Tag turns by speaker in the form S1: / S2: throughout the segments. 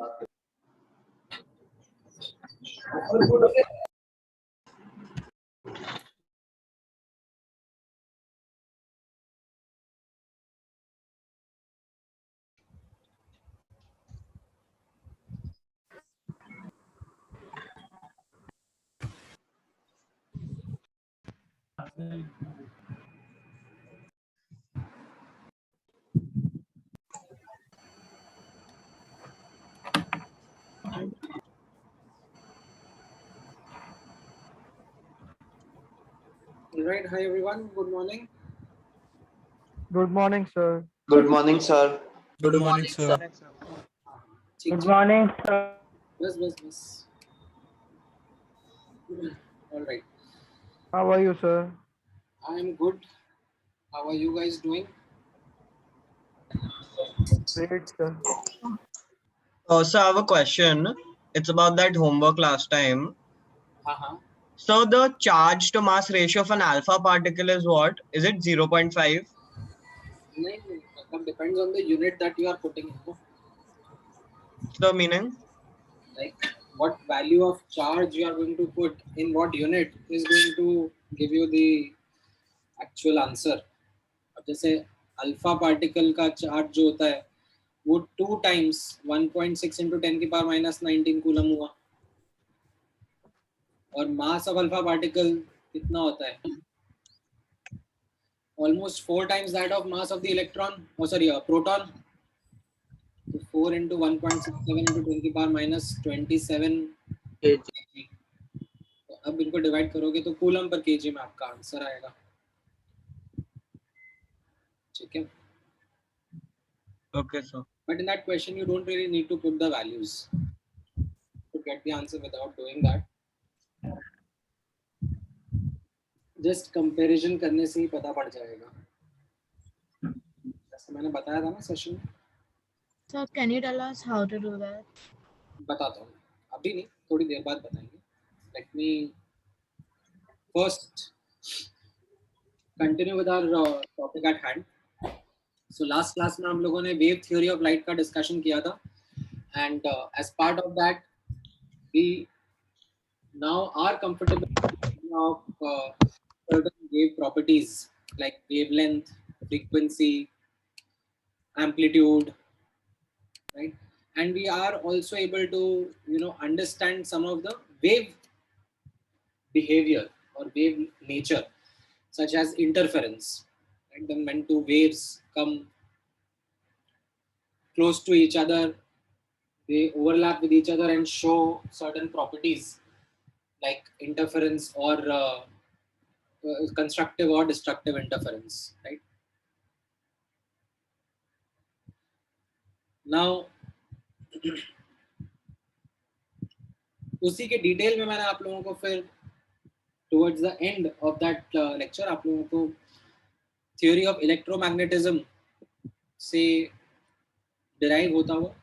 S1: All right. Hi, everyone. Good morning.
S2: Good morning, sir.
S3: Good morning, sir.
S4: Good morning, sir.
S2: Good morning, sir.
S1: Bus. All right.
S2: How are you, sir?
S1: I'm good. How are you guys doing?
S2: Great, sir.
S3: So I have a question. It's about that homework last time.
S1: Uh-huh.
S3: So the charge to mass ratio of an alpha particle is what? Is it 0.5?
S1: It depends on the unit that you are putting in. No?
S3: So meaning?
S1: Like what value of charge you are going to put in what unit is going to give you the actual answer. अब जैसे alpha particle का charge जो होता है वो 2 times 1.6 into 10 की power minus 19 coulomb हुआ और मास ऑफ अल्फा पार्टिकल कितना होता है almost 4 times that of mass of the electron proton. So 4 into 1.67 into 10 की पावर माइनस 27 kg. तो अब इनको डिवाइड करोगे तो कूलम पर केजी में आपका आंसर आएगा. ठीक है.
S3: Okay, sir.
S1: But in that question you don't really need to put the values to get the answer without doing that. Just comparison करने से ही पता पड़ जाएगा. जैसे मैंने बताया था ना सेशन में.
S5: So can you tell us how to do that?
S1: बताता हूँ. अभी नहीं, थोड़ी देर बाद बताएंगे. Let me first continue with our topic at hand. So last class में हम लोगों ने wave theory of light का discussion किया था, and as part of that we now are comfortable of certain wave properties like wavelength, frequency, amplitude, right? And we are also able to understand some of the wave behavior or wave nature, such as interference. Right? Then when two waves come close to each other, they overlap with each other and show certain properties like interference or constructive or destructive interference, right? Now, उसी के detail में मैंने आप लोगों को फिर towards the end of that lecture आप लोगों को theory of electromagnetism से derive होता हुआ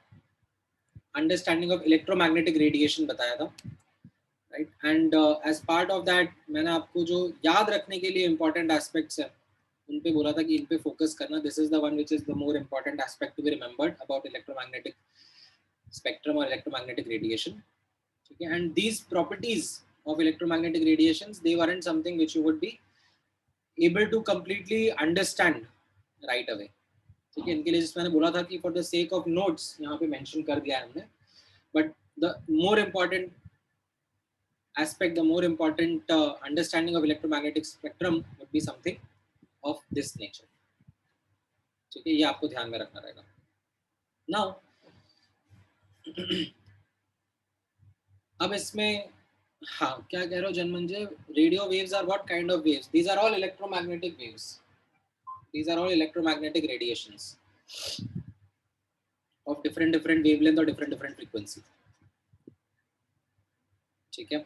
S1: understanding of electromagnetic radiation बताया था, right? And as part of that मैंने आपको जो याद रखने के लिए important aspects है उन पे बोला था कि इन पे focus करना. This is the one which is the more important aspect to be remembered about electromagnetic spectrum or electromagnetic radiation. Okay? And these properties of electromagnetic radiations, they weren't something which you would be able to completely understand right away. ठीक है, इनके लिए जिस मैंने बोला था कि for the sake of notes यहाँ पे mention कर दिया है हमने, but the more important aspect, the more important understanding of electromagnetic spectrum would be something of this nature. ठीक है, ये आपको ध्यान में रखना रहेगा. Now, अब इसमें हाँ क्या कह रहे हो Janmanjay? Radio waves are what kind of waves? These are all electromagnetic waves. These are all electromagnetic radiations of different wavelength or different frequency. ठीक है.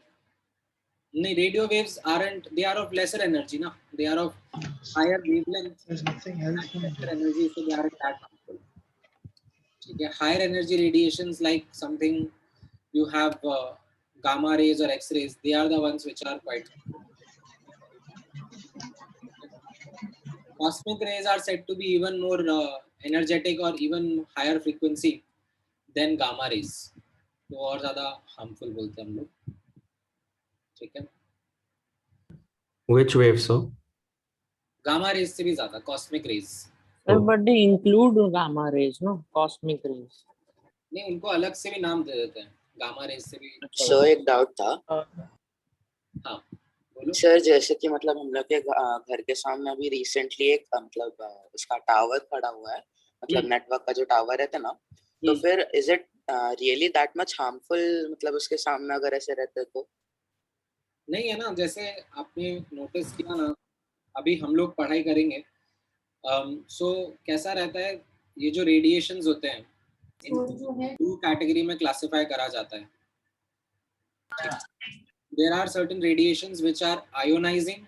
S1: नहीं, radio waves aren't, they are of lesser energy ना, they are of higher wavelength.
S4: There's nothing else.
S1: Lesser energy, so they aren't that harmful. ठीक है. Higher energy radiations like something you have gamma rays or X-rays, they are the ones which are quite harmful. Cosmic rays are said to be even more energetic or even higher frequency then gamma rays, तो और ज़्यादा harmful बोलते हैं हम लोग, ठीक है।
S6: Which wave, sir?
S1: Gamma rays से भी ज़्यादा, cosmic rays.
S7: Sir, but they include gamma rays, no? Cosmic rays.
S1: नहीं, उनको अलग से भी नाम दे देते हैं, गामा रेज से भी।
S8: सर एक डाउट था।
S1: हाँ बोलो।
S8: सर जैसे कि मतलब हम लोग के घर के सामने अभी रिसेंटली एक मतलब उसका टावर खड़ा हुआ है, मतलब नेटवर्क का जो टावर रहता है ना, तो फिर is it really that much harmful, मतलब उसके सामने अगर ऐसे रहते तो?
S1: नहीं है ना, जैसे आपने नोटिस किया ना, अभी हम लोग पढ़ाई करेंगे, सो कैसा रहता है, ये जो रेडिएशंस होते हैं इनको दो कैटेगरी में क्लासिफाई करा जाता है। There are certain radiations which are ionizing.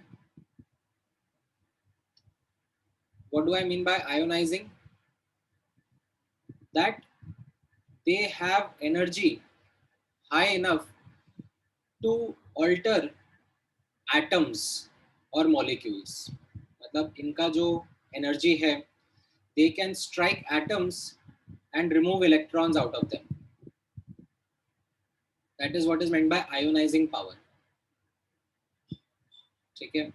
S1: What do I mean by ionizing? That they have energy high enough to alter atoms or molecules. मतलब इनका जो energy है, they can strike atoms and remove electrons out of them. That is what is meant by ionizing power. ठीक है,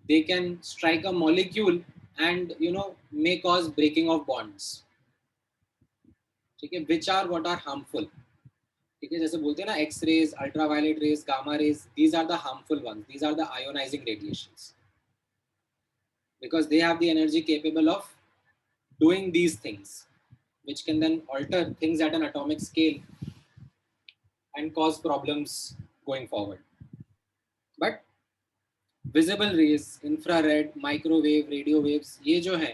S1: they can strike a molecule and may cause breaking of bonds, ठीक है, which are what are harmful, ठीक है, जैसे बोलते हैं ना X rays, ultraviolet rays, gamma rays, these are the harmful ones, these are the ionizing radiations, because they have the energy capable of doing these things, which can then alter things at an atomic scale and cause problems going forward. But visible rays, infrared, microwave, radio waves, ये जो है,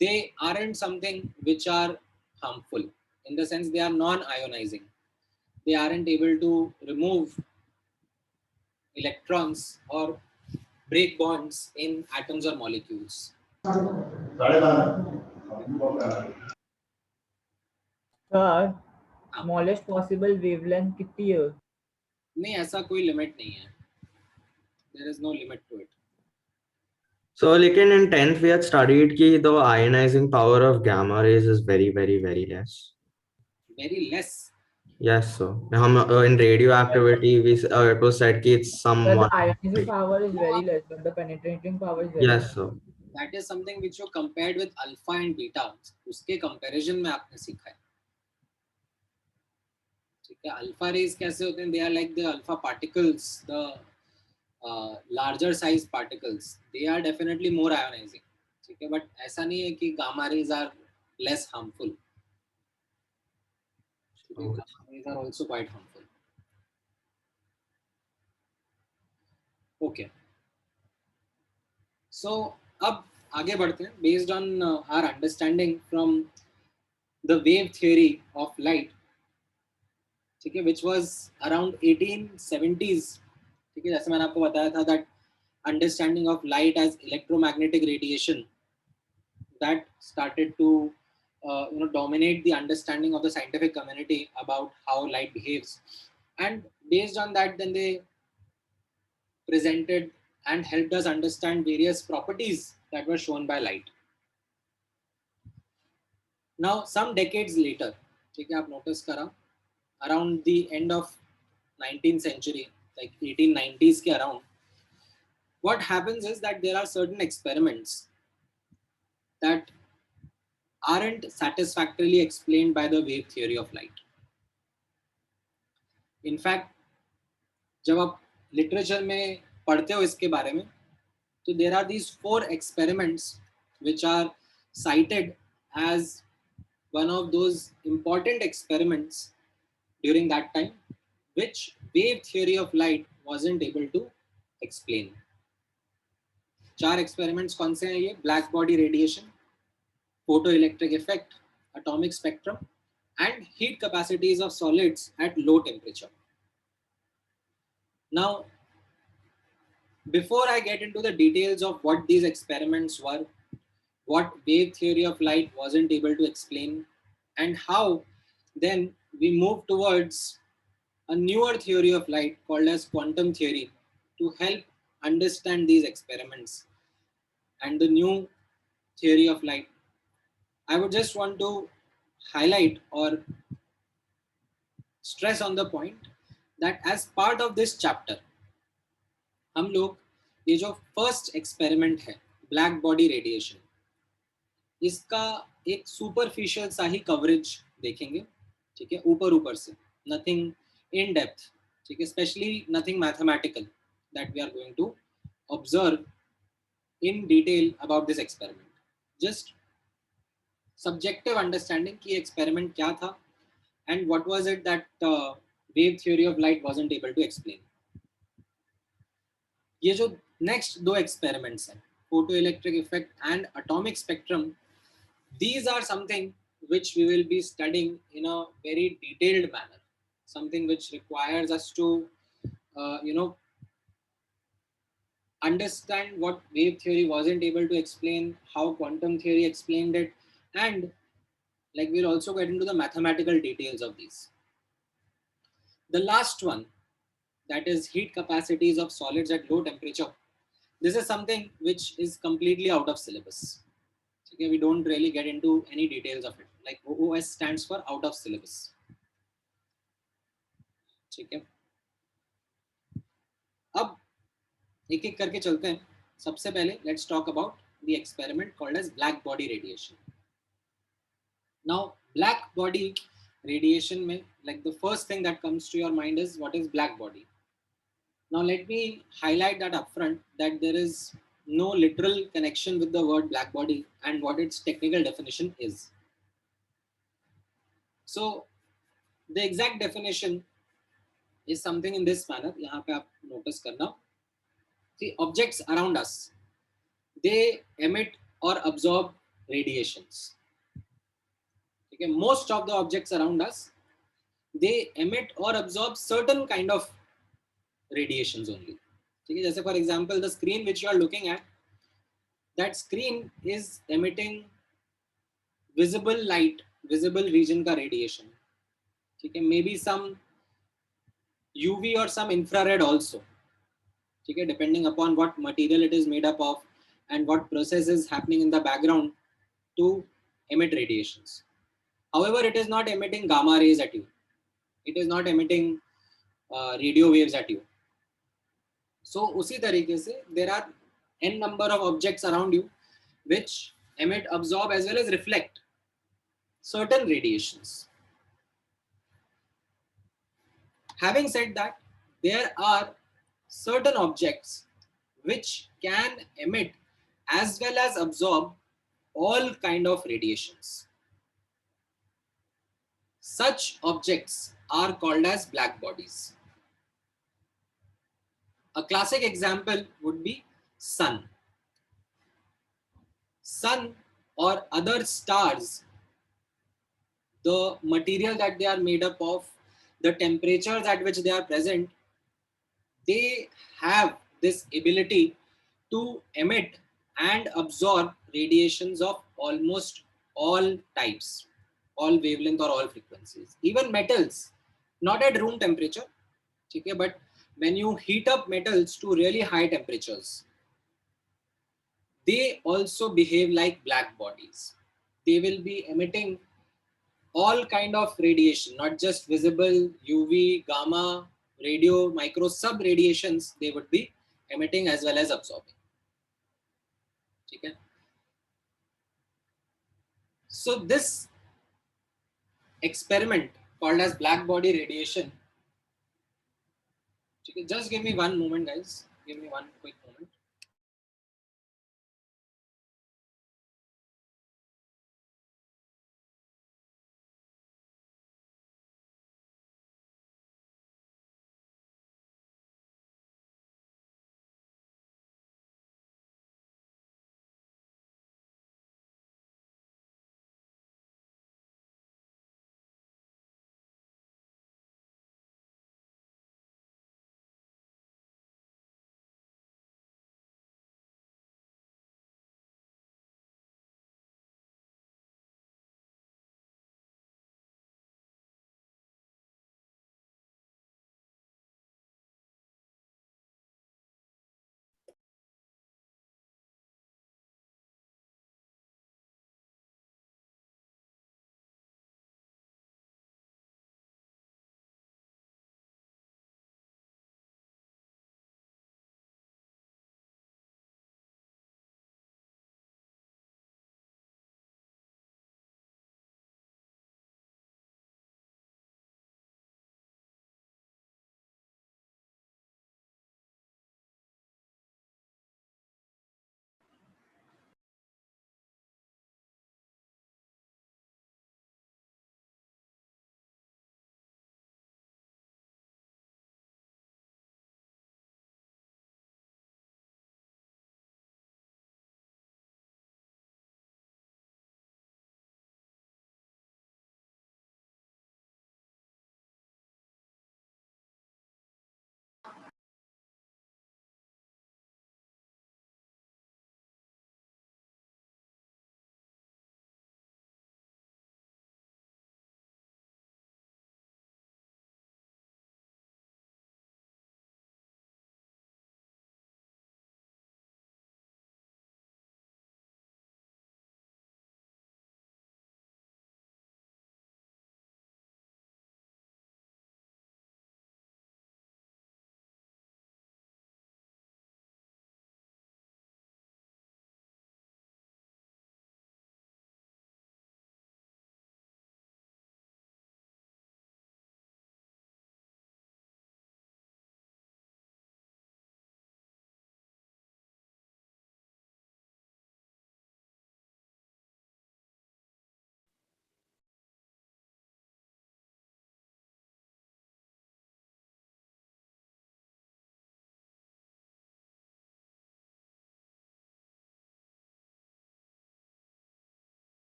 S1: they aren't something which are harmful, in the sense they are non-ionizing. They aren't able to remove electrons or break bonds in atoms or molecules.
S9: Sir smallest possible wavelength कितनी है?
S1: नहीं, ऐसा कोई limit नहीं है, there is no limit to it.
S6: So, लेकिन in 10th we had studied कि the ionizing power of gamma rays is very, very, very less.
S1: Very less.
S6: Yes, sir. हम in radioactivity it was said कि it's
S9: Sir, the
S6: somewhat.
S9: ionizing power is very less, but the penetrating power is very
S6: Yes,
S9: high.
S6: sir.
S1: That is something which you compared with alpha and beta. उसके comparison में आपने सीखा है, ठीक है। Alpha raise कैसे होते हैं? They are like the alpha particles, the larger size particles. They are definitely more ionizing, ठीक है, but ऐसा नहीं है कि gamma rays are less harmful. Gamma rays are also quite harmful. Okay. So अब आगे बढ़ते हैं, based on our understanding from the wave theory of light, ठीक है, which was around 1870s, ठीक है, जैसे मैंने आपको बताया था that understanding of light as electromagnetic radiation that started to dominate the understanding of the scientific community about how light behaves, and based on that then they presented and helped us understand various properties that were shown by light. Now some decades later, ठीक है, आप notice करा, around the end of 19th century, like 1890s के around, what happens is that there are certain experiments that aren't satisfactorily explained by the wave theory of light. In fact, जब आप literature में पढ़ते हो इसके बारे में, तो there are these 4 experiments which are cited as one of those important experiments during that time, which wave theory of light wasn't able to explain. 4 experiments कौन से हैं ये? Black body radiation, photoelectric effect, atomic spectrum, and heat capacities of solids at low temperature. Now, before I get into the details of what these experiments were, what wave theory of light wasn't able to explain, and how then we move towards a newer theory of light called as quantum theory to help understand these experiments and the new theory of light, I would just want to highlight or stress on the point that as part of this chapter हम लोग ये जो first experiment है black body radiation, इसका एक superficial सा ही coverage देखेंगे, ठीक है, ऊपर ऊपर से, नथिंग इन डेप्थ, ठीक है, specially nothing mathematical that we are going to observe in detail about this experiment. Just subjective understanding कि एक्सपेरिमेंट क्या था and what was it that wave theory of light wasn't able to explain. ये जो next दो experiments हैं, photoelectric effect and atomic spectrum, these are something which we will be studying in a very detailed manner, something which requires us to understand what wave theory wasn't able to explain, how quantum theory explained it, and like we'll also get into the mathematical details of these. The last one, that is heat capacities of solids at low temperature. This is something which is completely out of syllabus. Okay, we don't really get into any details of it. Like OOS stands for out of syllabus. ठीक है, अब एक एक करके चलते हैं. सबसे पहले let's talk about the experiment called as black body radiation. Now, black body radiation में, like the first thing that comes to your mind is what is black body. Now, let me highlight that upfront that there is no literal connection with the word black body and what its technical definition is. So, the exact definition is something in this manner. यहाँ पे आप notice करना. See, objects around us, they emit or absorb radiations. Okay, most of the objects around us, they emit or absorb certain kind of radiations only. Okay, जैसे for example, the screen which you are looking at, that screen is emitting visible light, visible region का radiation. Okay, maybe some UV or some infrared also. Okay, depending upon what material it is made up of and what process is happening in the background to emit radiations. However, it is not emitting gamma rays at you. It is not emitting radio waves at you. So, उसी तरीके से there are n number of objects around you which emit, absorb as well as reflect certain radiations. Having said that, there are certain objects which can emit as well as absorb all kind of radiations. Such objects are called as black bodies. A classic example would be sun. Sun or other stars, the material that they are made up of, the temperatures at which they are present, they have this ability to emit and absorb radiations of almost all types, all wavelength or all frequencies. Even metals, not at room temperature, okay, but when you heat up metals to really high temperatures, they also behave like black bodies. They will be emitting all kind of radiation, not just visible, UV, gamma, radio, micro, sub radiations, they would be emitting as well as absorbing. Okay? So this experiment called as black body radiation, okay, just give me one moment guys, give me one quick moment.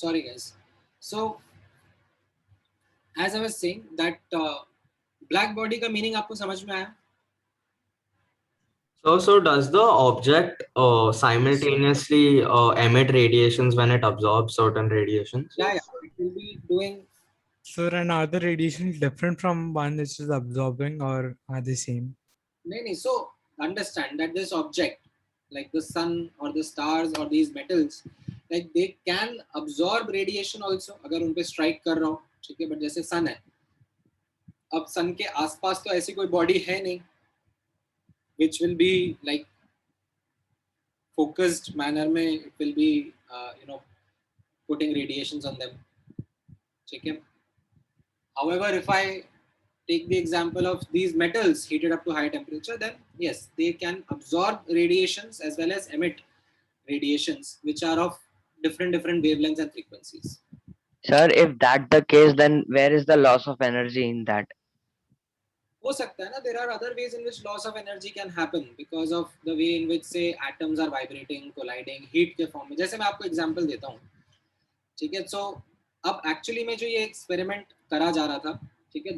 S1: sorry guys. So as I was saying that black body का meaning आपको समझ में आया?
S6: So does the object simultaneously emit radiations when it absorbs certain radiations?
S1: Yeah, it will be doing.
S4: Sir, and are the radiations different from one which is absorbing, or are they same?
S1: नहीं, so understand that this object like the sun or the stars or these metals, like they can absorb radiation also अगर उन पे strike कर रहा हो, ठीक है, but जैसे sun है, अब sun के आसपास तो ऐसी कोई body है नहीं which will be like focused manner में it will be putting radiations on them, ठीक है. However, if I take the example of these metals heated up to high temperature, then yes, they can absorb radiations as well as emit radiations which are of different wavelengths and frequencies.
S10: Sir, if that the case, then where is the loss of energy in that?
S1: हो सकता है ना, there are other ways in which loss of energy can happen because of the way in which say atoms are vibrating, colliding, heat के form में. जैसे मैं आपको example देता हूँ, ठीक है. So अब actually में जो ये experiment करा जा रहा था, ठीक है,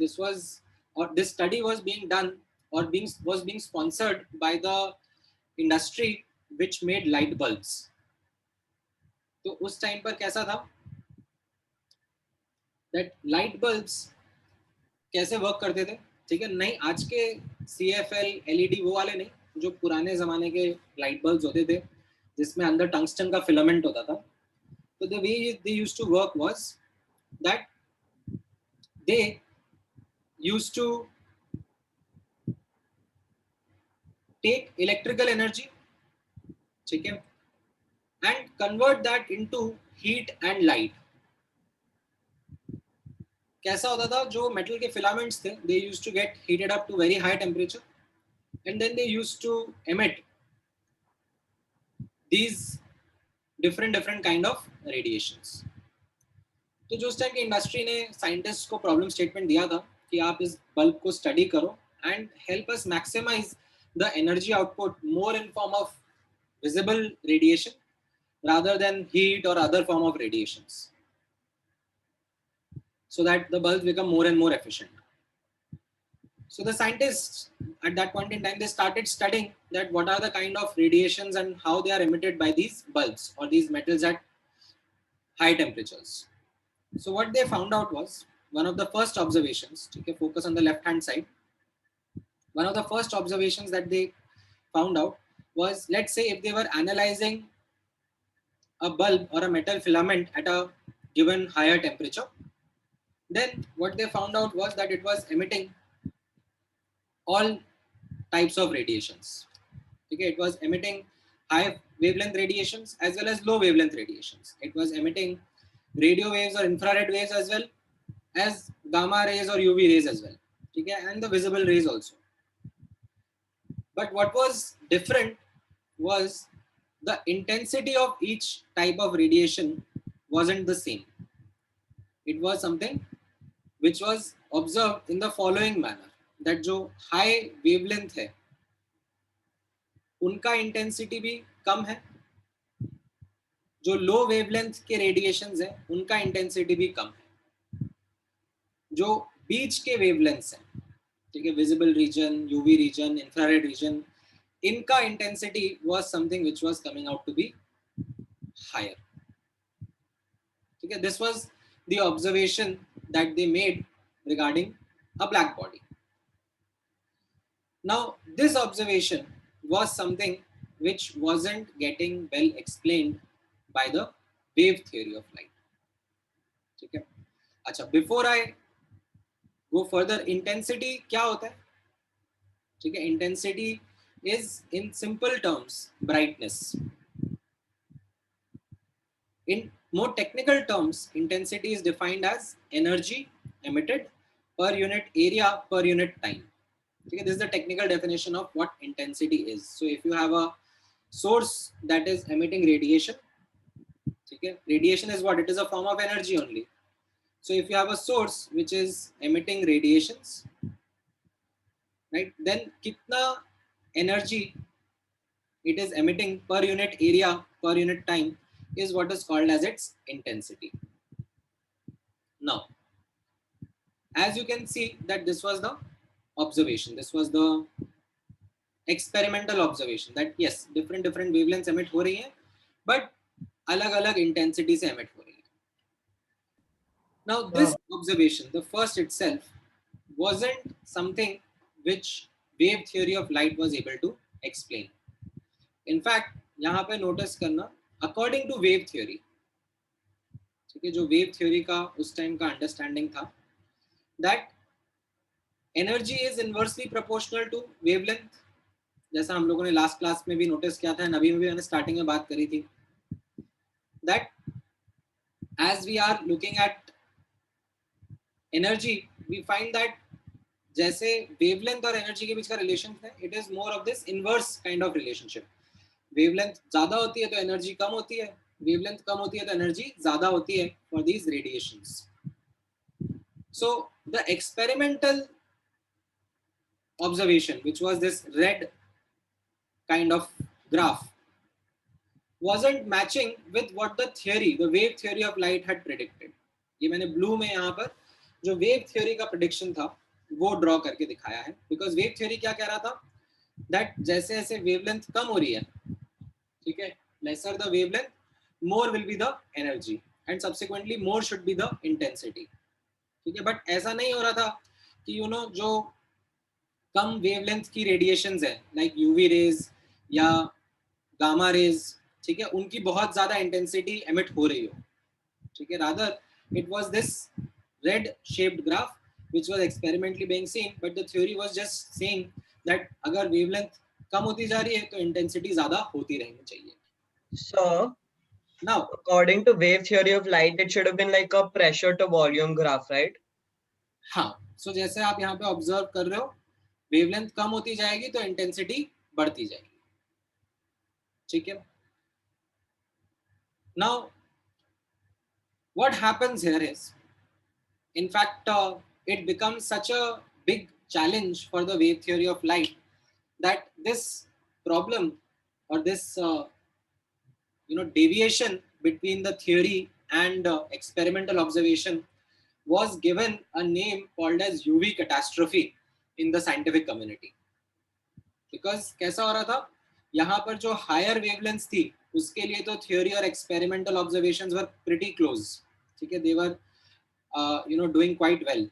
S1: this study was being done or was being sponsored by the industry which made light bulbs. तो उस टाइम पर कैसा था that light bulbs कैसे वर्क करते थे, ठीक है. नहीं आज के CFL LED वो वाले नहीं, जो पुराने जमाने के लाइट बल्ब्स होते थे जिसमें अंदर टंगस्टन का फिलामेंट होता था. तो the way they used to work was that they used to take electrical energy, ठीक है, and convert that into heat and light. कैसा होता था, जो मेटल के फिलामेंट्स थे, they used to get heated up to very high temperature and then they used to emit these different kind of radiations. तो जो उस टाइम की इंडस्ट्री ने साइंटिस्ट को प्रॉब्लम स्टेटमेंट दिया था कि आप इस बल्ब को स्टडी करो and help us maximize the energy output more in form of visible radiation rather than heat or other form of radiations, so that the bulbs become more and more efficient. So the scientists at that point in time, they started studying that what are the kind of radiations and how they are emitted by these bulbs or these metals at high temperatures. So what they found out was, one of the first observations, okay, focus on the left hand side. One of the first observations that they found out was, let's say if they were analyzing a bulb or a metal filament at a given higher temperature, then what they found out was that it was emitting all types of radiations. Okay, it was emitting high wavelength radiations as well as low wavelength radiations. It was emitting radio waves or infrared waves as well as gamma rays or UV rays as well. Okay, and the visible rays also. But what was different was the intensity of each type of radiation wasn't the same. It was something which was observed in the following manner, that जो high wavelength है उनका intensity भी कम है, जो low wavelength के radiations है उनका intensity भी कम है, जो बीच के wavelengths हैं, ठीक है, visible region, UV region, infrared region, इनका intensity was something which was coming out to be higher. ठीक है, this was the observation that they made regarding a black body. Now, this observation was something which wasn't getting well explained by the wave theory of light. ठीक है, अच्छा, before I go further, intensity क्या होता है? ठीक है, intensity is in simple terms brightness. In more technical terms, intensity is defined as energy emitted per unit area per unit time. Okay, this is the technical definition of what intensity is. So if you have a source that is emitting radiation, okay, radiation is what? It is a form of energy only. So if you have a source which is emitting radiations, right, then kitna energy it is emitting per unit area per unit time is what is called as its intensity. Now, as you can see that this was the observation, this was the experimental observation that yes, different wavelengths emit हो रही हैं, but अलग-अलग intensity से emit हो रही हैं. Now this observation, the first itself, wasn't something which wave theory of light was able to explain. In fact, यहाँ पे notice करना, according to wave theory, ठीक है, जो wave theory का उस time का understanding था, that energy is inversely proportional to wavelength. जैसा हम लोगों ने लास्ट क्लास में भी नोटिस किया था, नवी में भी मैंने स्टार्टिंग में बात करी थी, that as we are looking at energy, we find that जैसे wavelength और energy के बीच का रिलेशन है, it is more of this inverse kind of relationship. Wavelength ज़्यादा होती है तो energy कम होती है, wavelength कम होती है तो energy ज़्यादा होती है for these radiations. So the experimental observation, which was this red kind of graph, wasn't matching with what the theory, the wave theory of light had predicted. ये मैंने blue में यहाँ पर जो wave theory का prediction था वो draw करके दिखाया है, because wave theory क्या कह रहा था, that जैसे जैसे wavelength कम हो रही है, ठीक है, lesser the wavelength, more will be the energy and subsequently more should be the intensity. ठीक है, but ऐसा नहीं हो रहा था कि you know जो कम wavelength की radiations है like UV rays या gamma rays, ठीक है, उनकी बहुत ज़्यादा intensity emit हो रही हो, ठीक है, rather it was this red shaped graph which was experimentally being seen, but the theory was just saying that अगर wavelength कम होती जा रही है तो intensity ज़्यादा होती रहनी चाहिए.
S3: So
S1: Now,
S3: according to wave theory of light, it should have been like a pressure to volume graph, right?
S1: हाँ, so जैसे आप यहाँ पे observe कर रहे हो, wavelength कम होती जाएगी तो intensity बढ़ती जाएगी, ठीक है. Now, what happens here is, in fact, it becomes such a big challenge for the wave theory of light that this problem or this deviation between the theory and experimental observation was given a name called as UV catastrophe in the scientific community. Because कैसा हो रहा था, यहाँ पर जो higher wavelengths थी उसके लिए तो theory और experimental observations were pretty close, ठीक है, they were doing quite well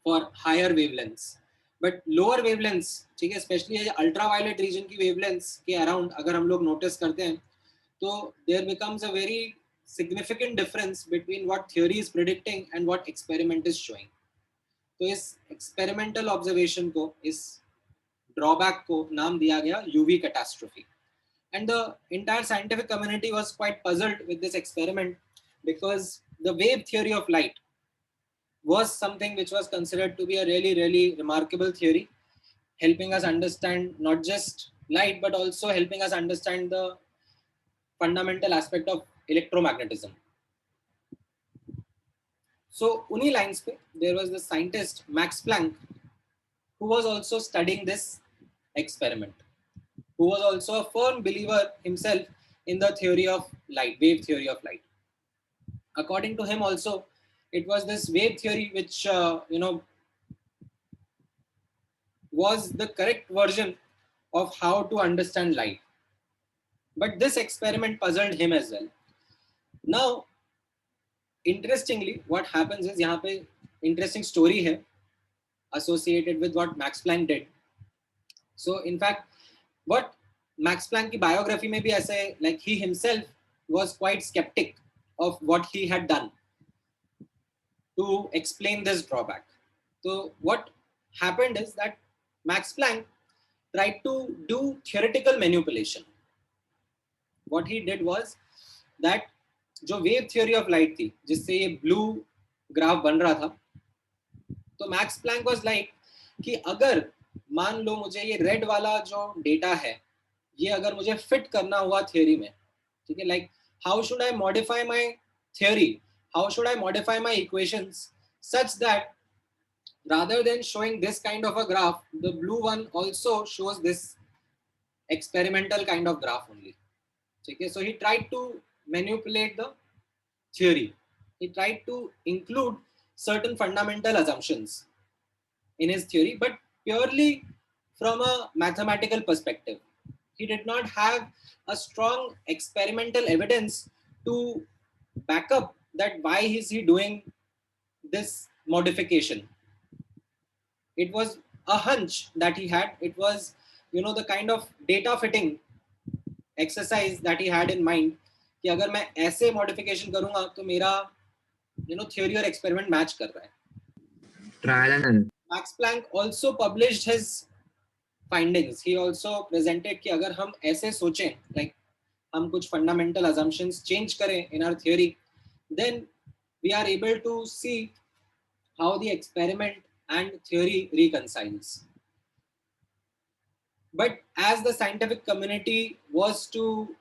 S1: for higher wavelengths, but lower wavelengths, ठीक है, especially ultraviolet region की wavelengths के around अगर हम लोग notice करते हैं तो there becomes a very significant difference between what theory is predicting and what experiment is showing. तो इस experimental observation को, इस drawback को नाम दिया गया UV catastrophe, and the entire scientific community was quite puzzled with this experiment because the wave theory of light was something which was considered to be a really remarkable theory, helping us understand not just light but also helping us understand the fundamental aspect of electromagnetism. So उन्हीं lines पे there was the scientist Max Planck who was also studying this experiment, who was also a firm believer himself in the theory of light, wave theory of light. According to him also, it was this wave theory which was the correct version of how to understand light. But this experiment puzzled him as well. Now, interestingly, what happens is यहाँ पे interesting story है associated with what Max Planck did. So, in fact, what Max Planck की biography में भी ऐसे, like he himself was quite skeptic of what he had done to explain this drawback. So, what happened is that Max Planck tried to do theoretical manipulation. What he did was that जो wave theory of light थी जिससे ये blue graph बन रहा था, तो Max Planck was like कि अगर मान लो मुझे ये red वाला जो data है ये अगर मुझे fit करना हुआ theory में, ठीक है, like how should I modify my theory, how should I modify my equations such that rather than showing this kind of a graph, the blue one also shows this experimental kind of graph only. Okay, so he tried to manipulate the theory. He tried to include certain fundamental assumptions in his theory, but purely from a mathematical perspective. He did not have a strong experimental evidence to back up that why is he doing this modification. It was a hunch that he had. It was, the kind of data fitting exercise that he had in mind कि अगर मैं ऐसे modification करूंगा तो मेरा theory और experiment match कर रहा है.
S6: Trial and error.
S1: Max Planck also published his findings. He also presented कि अगर हम ऐसे सोचें, like हम कुछ fundamental assumptions change करें in our theory, then we are able to see how the experiment and theory reconciles. But as the scientific community was to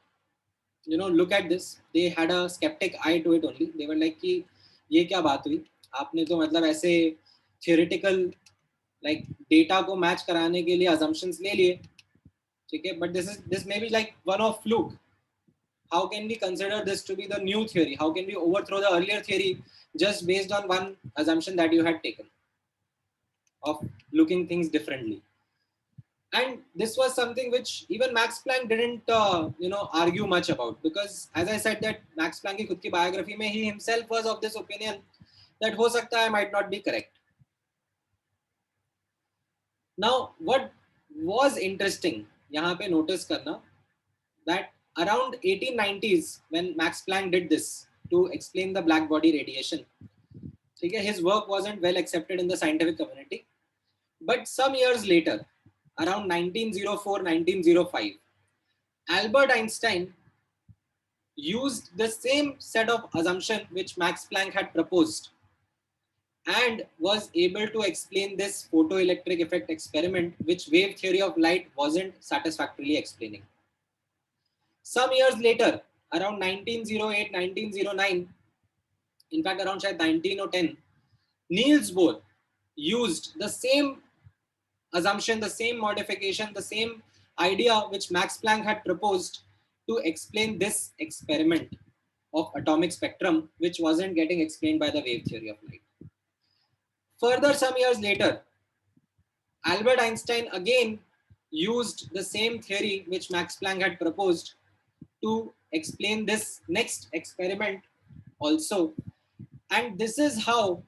S1: look at this, they had a skeptic eye to it only. They were like कि ये क्या बात हुई, आपने तो मतलब ऐसे theoretical like data को match कराने के लिए assumptions ले लिए, ठीक है, but this may be like one of fluke. How can we consider this to be the new theory? How can we overthrow the earlier theory just based on one assumption that you had taken of looking things differently? And this was something which even Max Planck didn't, argue much about, because as I said that Max Planck की खुद की biography में he himself was of this opinion that हो सकता है might not be correct. Now, what was interesting यहाँ पे notice करना that around 1890s when Max Planck did this to explain the black body radiation, okay, his work wasn't well accepted in the scientific community. But some years later, around 1904, 1905, Albert Einstein used the same set of assumption which Max Planck had proposed and was able to explain this photoelectric effect experiment which wave theory of light wasn't satisfactorily explaining. Some years later, around 1908, 1909, in fact around 1910, Niels Bohr used the same assumption, the same modification, the same idea which Max Planck had proposed to explain this experiment of atomic spectrum, which wasn't getting explained by the wave theory of light. Further, some years later, Albert Einstein again used the same theory which Max Planck had proposed to explain this next experiment also. And this is how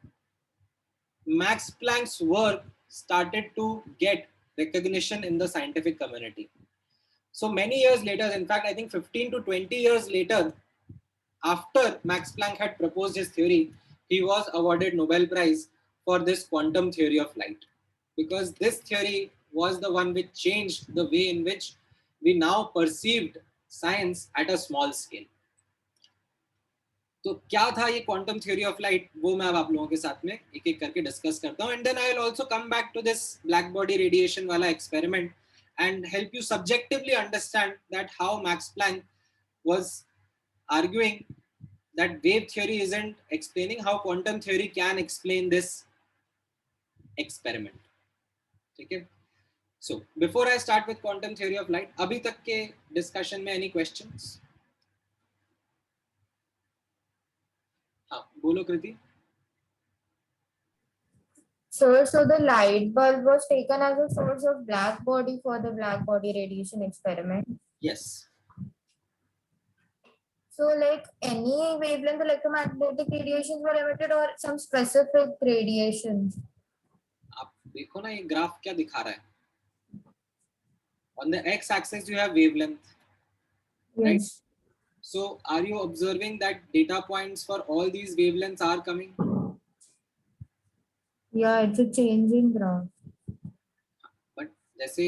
S1: Max Planck's work started to get recognition in the scientific community. So many years later, in fact, I think 15 to 20 years later, after Max Planck had proposed his theory, he was awarded Nobel Prize for this quantum theory of light, because this theory was the one which changed the way in which we now perceived science at a small scale. तो क्या था ये quantum theory of light, वो मैं अब आप लोगों के साथ में एक एक करके डिस्कस करता हूँ, and then I will also come back to this black body radiation वाला experiment and help you subjectively understand that how Max Planck was arguing that wave theory isn't explaining how quantum theory can explain this experiment. Okay, so before I start with quantum theory of light, abhi tak ke discussion mein any questions? हाँ बोलो कृति.
S11: Sir, so the light bulb was taken as a source of black body for the black body radiation experiment.
S1: Yes.
S11: So like any wavelength electromagnetic radiations were emitted or some specific radiations?
S1: आप देखो ना ये graph क्या दिखा रहा है. On the x-axis you have wavelength.
S11: Yes.
S1: Right? So are you observing that data points for all these wavelengths are coming?
S11: Yeah, it's a changing graph.
S1: But जैसे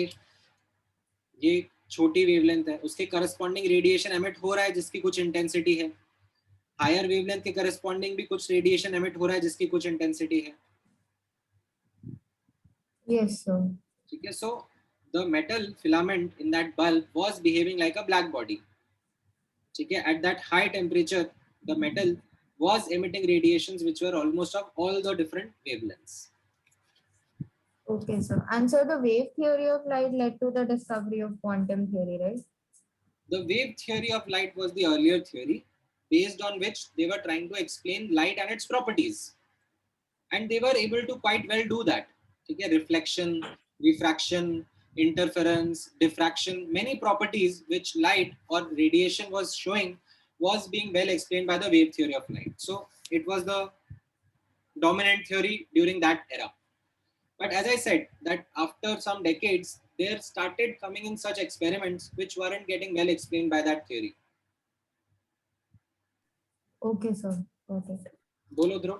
S1: ये छोटी वेवलेंथ है, उसके करस्पॉन्डिंग रेडिएशन एमिट हो रहा है जिसकी कुछ इंटेंसिटी है. हायर वेवलेंथ के करस्पॉन्डिंग भी कुछ रेडिएशन एमिट हो रहा है जिसकी कुछ इंटेंसिटी है.
S11: Yes, sir.
S1: ठीक है, so the metal filament in that bulb was behaving like a black body. ठीक है, at that high temperature the metal was emitting radiations which were almost of all the different wavelengths.
S11: Okay, sir. And so the wave theory of light led to the discovery of quantum theory, right?
S1: The wave theory of light was the earlier theory, based on which they were trying to explain light and its properties. And they were able to quite well do that. Okay, reflection, refraction, interference, diffraction, many properties which light or radiation was showing was being well explained by the wave theory of light. So it was the dominant theory during that era. But as I said, that after some decades, there started coming in such experiments which weren't getting well explained by that theory.
S11: Okay, sir. Got it.
S1: Bolo Dhruv.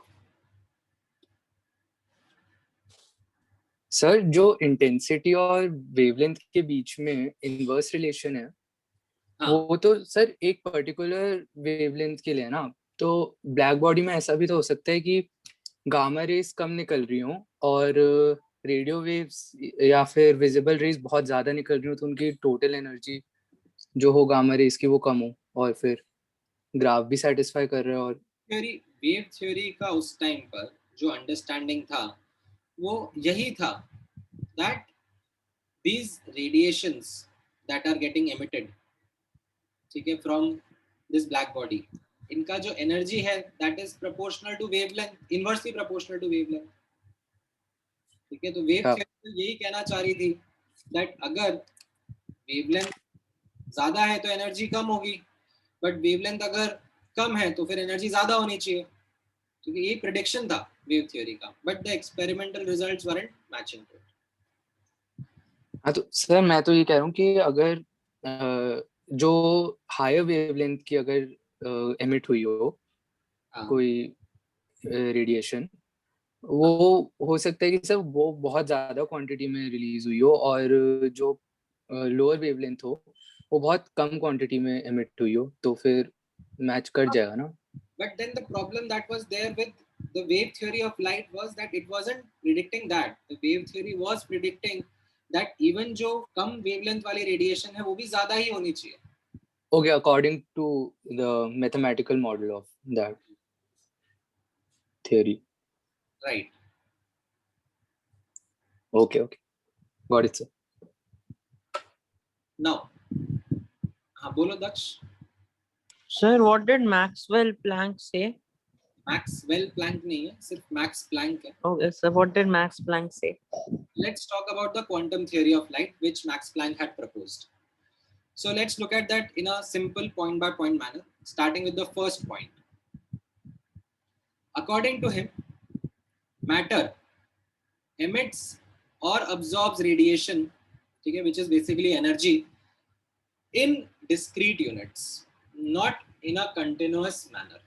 S12: Sir जो intensity और wavelength के बीच में inverse relation है वो तो sir एक particular wavelength के लिए ना, तो ब्लैक बॉडी में ऐसा भी तो हो सकता है कि गामा रेज कम निकल रही हो और रेडियो वेव्स या फिर विजिबल रेज बहुत ज्यादा निकल रही हो, तो उनकी टोटल एनर्जी जो हो गामा रेज की वो कम हो और फिर ग्राफ भी सेटिस्फाई कर रहे हो। और
S1: वेव थ्योरी का उस टाइम पर जो अंडरस्टैंडिंग था वो यही था that these radiations that are getting emitted, ठीक है, from this black body, इनका जो एनर्जी है that is proportional to wavelength, inversely proportional to wavelength, ठीक है। तो वेव थ्योरी यही कहना चाह रही थी that अगर wavelength ज्यादा है तो एनर्जी कम होगी, बट वेवलेंथ अगर कम है तो फिर एनर्जी ज्यादा होनी चाहिए, क्योंकि यही प्रेडिक्शन था वेव थ्योरी का, but the experimental results weren't matching to it.
S12: हाँ तो सर मैं तो ये कह रहा हूँ कि अगर जो हायर वेवलेंथ की अगर एमिट हुई हो कोई रेडिएशन, वो हो सकता है कि सर वो बहुत ज्यादा क्वांटिटी में रिलीज हुई हो और जो लोअर वेवलेंथ हो वो बहुत कम क्वांटिटी में एमिट हुई हो, तो फिर मैच कर जाएगा ना।
S1: But then the problem that was there with the wave theory of light was that it wasn't predicting that. The wave theory was predicting that even जो कम wavelength वाली radiation है वो भी ज्यादा ही होनी चाहिए।
S12: Okay, according to the mathematical model of that theory.
S1: Right.
S12: Okay, okay. Got it, sir.
S1: Now, हाँ बोलो दक्ष।
S7: Sir, what did Maxwell Planck say?
S1: Maxwell Planck नहीं है, सिर्फ Max Planck है।
S7: Okay, sir. What did Max Planck say?
S1: Let's talk about the quantum theory of light, which Max Planck had proposed. So let's look at that in a simple point-by-point manner, starting with the first point. According to him, matter emits or absorbs radiation, ठीक है, which is basically energy, in discrete units, not in a continuous manner.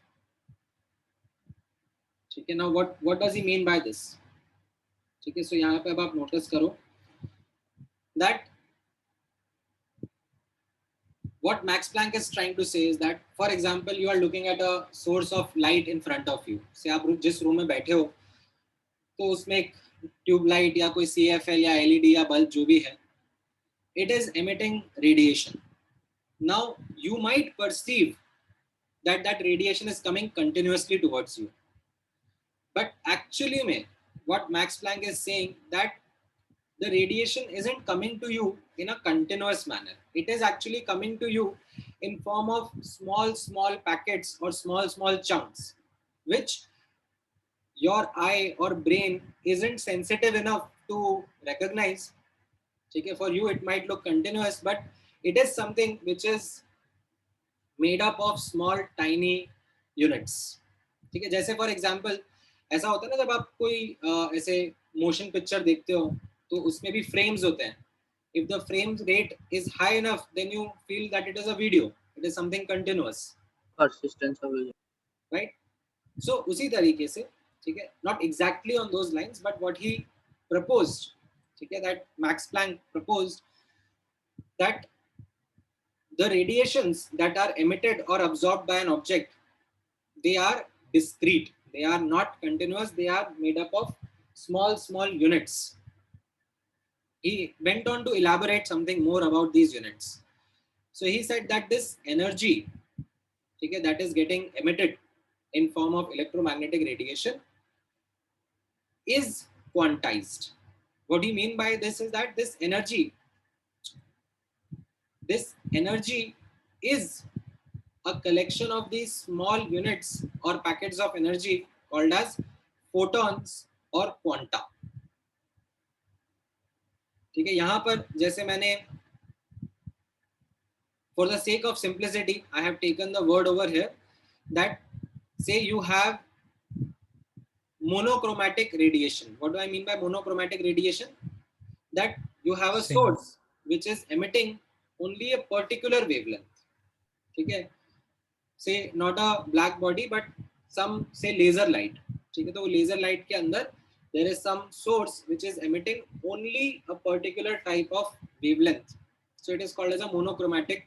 S1: ठीक है, now what does he mean by this? ठीक है, so यहाँ पे अब आप notice करो that what Max Planck is trying to say is that, for example, you are looking at a source of light in front of you. से आप जिस रूम में बैठे हो तो उसमें एक ट्यूब लाइट या कोई CFL या LED या बल्ब जो भी है, it is emitting radiation. Now you might perceive that that radiation is coming continuously towards you, but actually में what Max Planck is saying that the radiation isn't coming to you in a continuous manner. It is actually coming to you in form of small packets or small chunks, which your eye or brain isn't sensitive enough to recognize. Okay, for you it might look continuous, but it is something which is made up of small tiny units. ठीक है, जैसे for example ऐसा होता है ना, जब आप कोई ऐसे मोशन पिक्चर देखते हो तो उसमें भी फ्रेम्स होते हैं. If the frame rate is high enough, then you feel that it is a video. It is something continuous.
S7: Persistence of vision.
S1: Right? So उसी तरीके से, ठीक है, not exactly on those lines, but what he proposed, ठीक है, that Max Planck proposed that the radiations that are emitted or absorbed by an object, they are discrete. They are not continuous. They are made up of small units. He went on to elaborate something more about these units. So he said that this energy, okay, that is getting emitted in form of electromagnetic radiation is quantized. What do you mean by this is that this energy is a collection of these small units or packets of energy called as photons or quanta. ठीक है, यहाँ पर जैसे मैंने for the sake of simplicity I have taken the word over here that say you have monochromatic radiation. What do I mean by monochromatic radiation? That you have a source which is emitting only a particular wavelength. ठीक है, say not a black body but some say laser light. ठीक है, तो laser light के अंदर there is some source which is emitting only a particular type of wavelength. So it is called as a monochromatic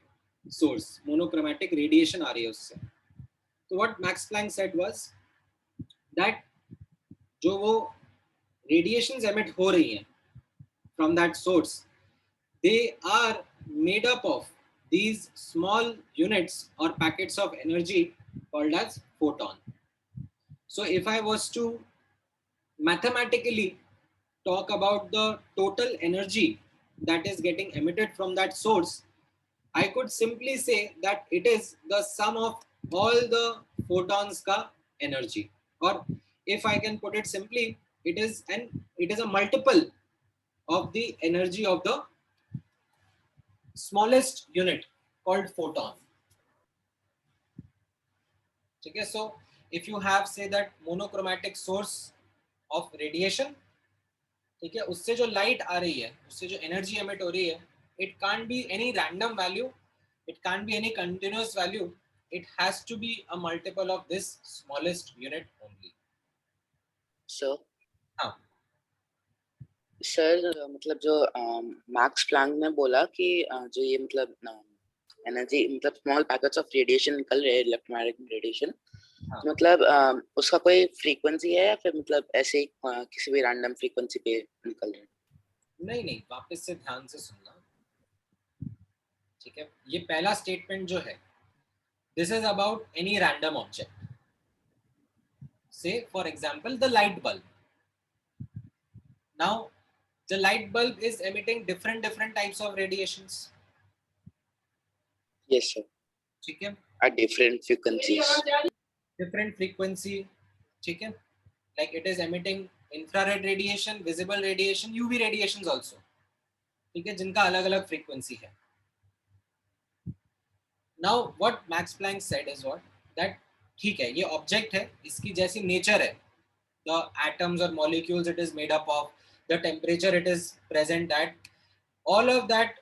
S1: source. Monochromatic radiation आ रही है उससे. So what Max Planck said was that जो वो radiations emit हो रही हैं from that source, they are made up of these small units or packets of energy called as photon. So if I was to mathematically talk about the total energy that is getting emitted from that source, I could simply say that it is the sum of all the photons ka energy, or if I can put it simply, it is a multiple of the energy of the smallest unit called photon. Okay, so if you have say that monochromatic source of radiation, ठीक है, उससे जो light आ रही है, उससे जो energy emit हो रही है, it can't be any random value, it can't be any continuous value, it has to be a multiple of this smallest unit only.
S8: So
S1: हाँ
S8: सर मतलब जो मैक्स प्लैंक ने बोला कि जो ये मतलब एनर्जी मतलब स्मॉल पैकेट्स ऑफ रेडिएशन निकल रहे हैं इलेक्ट्रोमैग्नेटिक रेडिएशन, तो मतलब उसका कोई फ्रीक्वेंसी है या फिर मतलब ऐसे ही किसी भी रैंडम फ्रीक्वेंसी पे निकल रहे हैं?
S1: नहीं, वापस से ध्यान से सुनना, ठीक है. ये पहला स्टेटमेंट जो है, this is about any random object. Say for example the light bulb. Now the light bulb is emitting different types of radiations.
S8: Yes sir.
S1: ठीक है,
S8: At different frequencies.
S1: different frequency, ठीक है, like it is emitting infrared radiation, visible radiation, UV radiations also, ठीक है, जिनका अलग अलग frequency है. Now what Max Planck said is what that ठीक है, ये object है, इसकी जैसी nature है, the atoms or molecules it is made up of, the temperature it is present at, all of that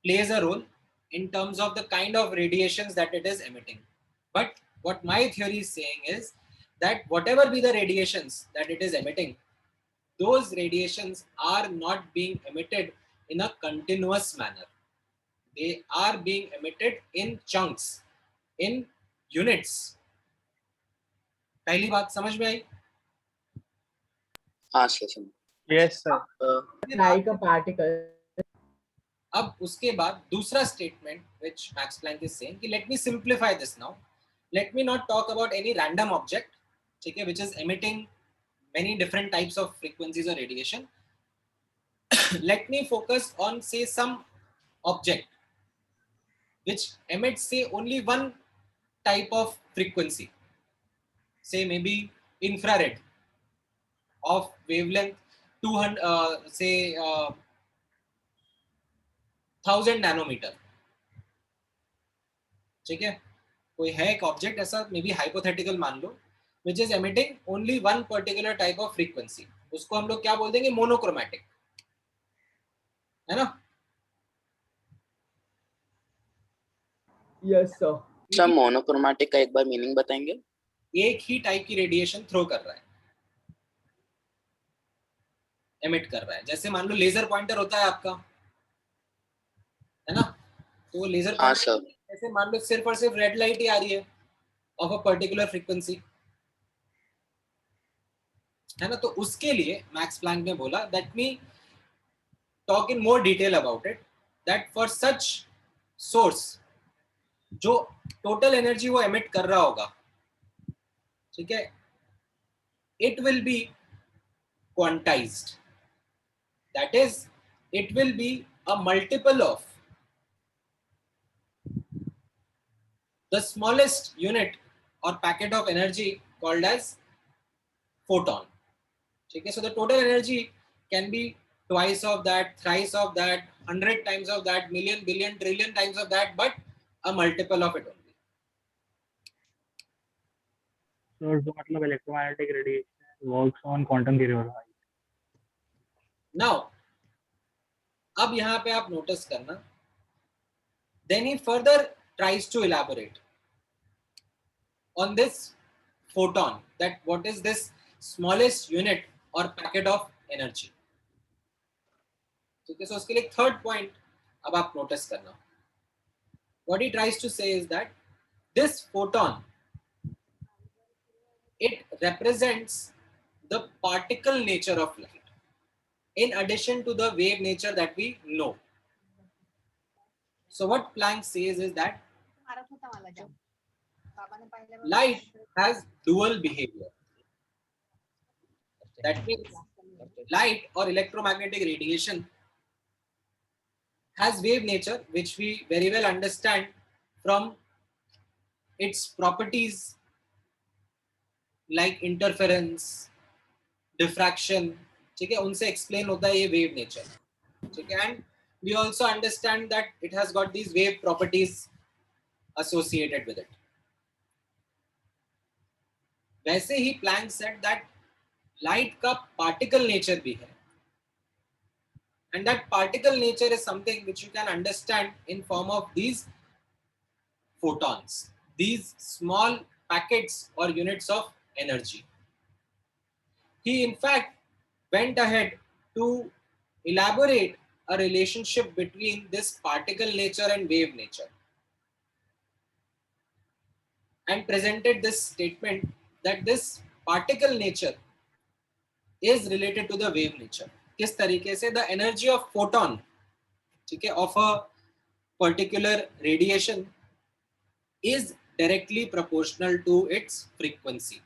S1: plays a role in terms of the kind of radiations that it is emitting. But what my theory is saying is that whatever be the radiations that it is emitting, those radiations are not being emitted in a continuous manner. They are being emitted in chunks, in units. पहली बात समझ में आई?
S8: हाँ sir.
S2: Yes sir.
S9: Like a particle.
S1: अब उसके बाद दूसरा statement which Max Planck is saying कि let me simplify this now. Let me not talk about any random object, ठीक है, which is emitting many different types of frequencies or radiation. Let me focus on say some object which emits say only one type of frequency, say maybe infrared of wavelength 200 say 1000 nanometer. ठीक है, कोई है एक object ऐसा, may be hypothetical मान लो, which is emitting only one particular type of frequency, उसको हम लोग क्या बोल देंगे? मोनोक्रोमैटिक, है ना?
S9: Yes sir.
S8: सर मोनोक्रोमैटिक का एक बार मीनिंग बताएंगे?
S1: एक ही टाइप की रेडिएशन थ्रो कर रहा है, एमिट कर रहा है. जैसे मान लो लेजर पॉइंटर होता है आपका, है ना, तो वो लेजर पॉइंटर ऐसे मान लो सिर्फ और सिर्फ रेड लाइट ही आ रही है ऑफ अ पर्टिकुलर फ्रीक्वेंसी, है ना. तो उसके लिए मैक्स प्लैंक ने बोला that me talk in more detail about it, that for such source जो टोटल एनर्जी वो एमिट कर रहा होगा, ठीक है, it will be quantized, that is it will be a multiple of the smallest unit or packet of energy called as photon. Okay, so the total energy can be twice of that, thrice of that, 100 times of that, million, billion, trillion times of that, but a multiple of it only.
S2: So जो मतलब electromagnetic radiation works on quantum theory और
S1: Now, अब यहाँ पे आप notice करना. Then he further tries to elaborate on this photon, that what is this smallest unit or packet of energy. Okay, so उसके लिए third point अब आप notice करना. What he tries to say is that this photon, it represents the particle nature of light in addition to the wave nature that we know. So what Planck says is that light has dual behavior. That means light or electromagnetic radiation has wave nature, which we very well understand from its properties like interference, diffraction. ठीक है, उनसे explain होता है ये wave nature. ठीक है, and we also understand that it has got these wave properties associated with it. वैसे ही Planck said that light का particle nature भी है, and that particle nature is something which you can understand in form of these photons, these small packets or units of energy. He in fact went ahead to elaborate a relationship between this particle nature and wave nature, and presented this statement that this particle nature is related to the wave nature. किस तरीके से? The energy of photon, ठीक है, of a particular radiation is directly proportional to its frequency.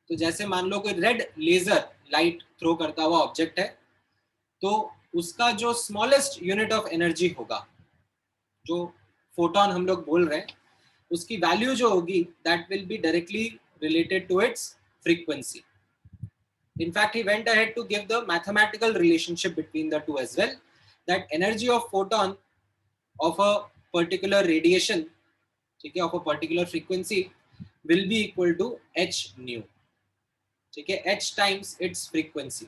S1: तो जैसे मान लो कोई red laser light throw करता हुआ ऑब्जेक्ट है, तो उसका जो स्मॉलेस्ट यूनिट ऑफ एनर्जी होगा, जो फोटोन हम लोग बोल रहे हैं, उसकी वैल्यू जो होगी that will be directly related to its frequency. In fact, he went ahead to give the mathematical relationship between the two as well, that energy of photon of a particular radiation, ठीक है, of a particular frequency will be equal to h nu. ठीक है, h times its frequency,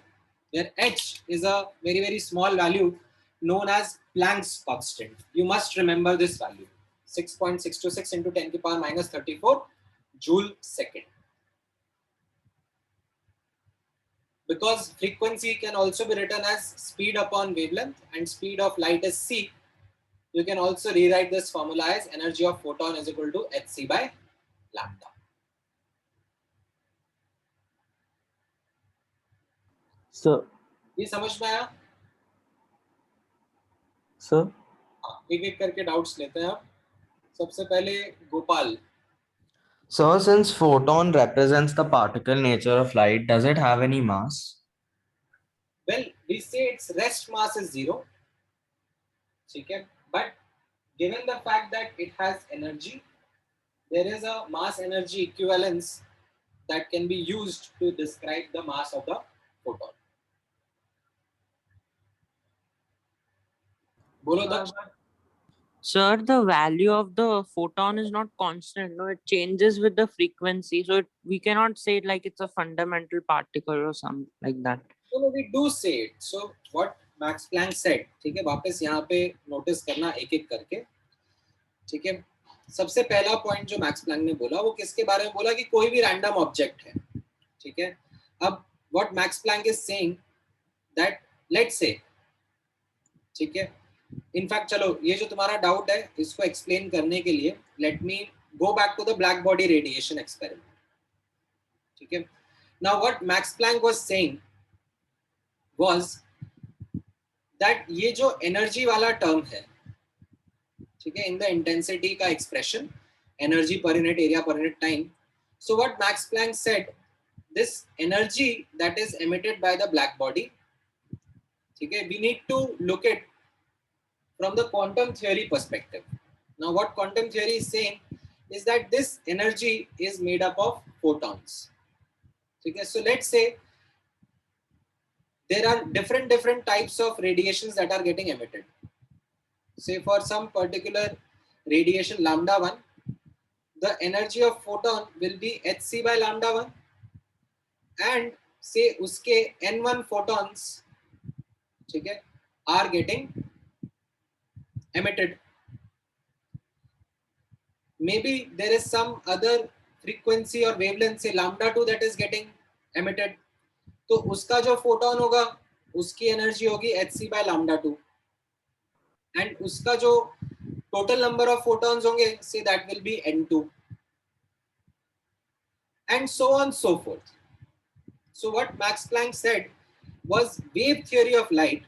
S1: where h is a very very small value known as Planck's constant. You must remember this value, 6.626 into 10 to the power minus 34 joule second. Because frequency can also be written as speed upon wavelength and speed of light is c, you can also rewrite this formula as energy of photon is equal to hc by lambda.
S10: So,
S1: ये समझ में आया?
S10: sir,
S1: एक एक करके doubts लेते हैं आप. सबसे पहले Gopal.
S6: So since photon represents the particle nature of light, does it have any mass?
S1: Well, we say its rest mass is 0. Okay, but given the fact that it has energy, there is a mass energy equivalence that can be used to describe the mass of the photon. बोलो दक्ष.
S7: Sir, the value of the photon is not constant. No, it changes with the frequency. So we cannot say it like it's a fundamental particle or something like that.
S1: No, we do say it. So what Max Planck said, ठीक है, वापस यहाँ पे notice करना एक एक करके. ठीक है, सबसे पहला पॉइंट जो मैक्स प्लैंक ने बोला वो किसके बारे में बोला कि कोई भी रैंडम ऑब्जेक्ट है. ठीक है, अब what Max Planck is saying that let's say, ठीक है, इनफैक्ट चलो ये जो तुम्हारा डाउट है इसको एक्सप्लेन करने के लिए let me go back to the black body radiation experiment. ठीक है, now what Max Planck was saying was that ये जो एनर्जी वाला टर्म है, ठीक है, इन द इंटेंसिटी का expression, energy per unit area per unit time. So what Max Planck said, this energy that is emitted by the black body, ठीक है, we need to look it from the quantum theory perspective. Now what quantum theory is saying is that this energy is made up of photons. Okay, so let's say there are different types of radiations that are getting emitted. Say for some particular radiation lambda 1, the energy of photon will be hc by lambda 1, and say uske n1 photons, okay, are getting emitted. Maybe there is some other frequency or wavelength, say lambda 2, that is getting emitted. तो उसका जो photon होगा उसकी energy होगी hc by lambda 2, and उसका जो total number of photons होंगे, say that will be n2, and so on so forth. So what Max Planck said was wave theory of light.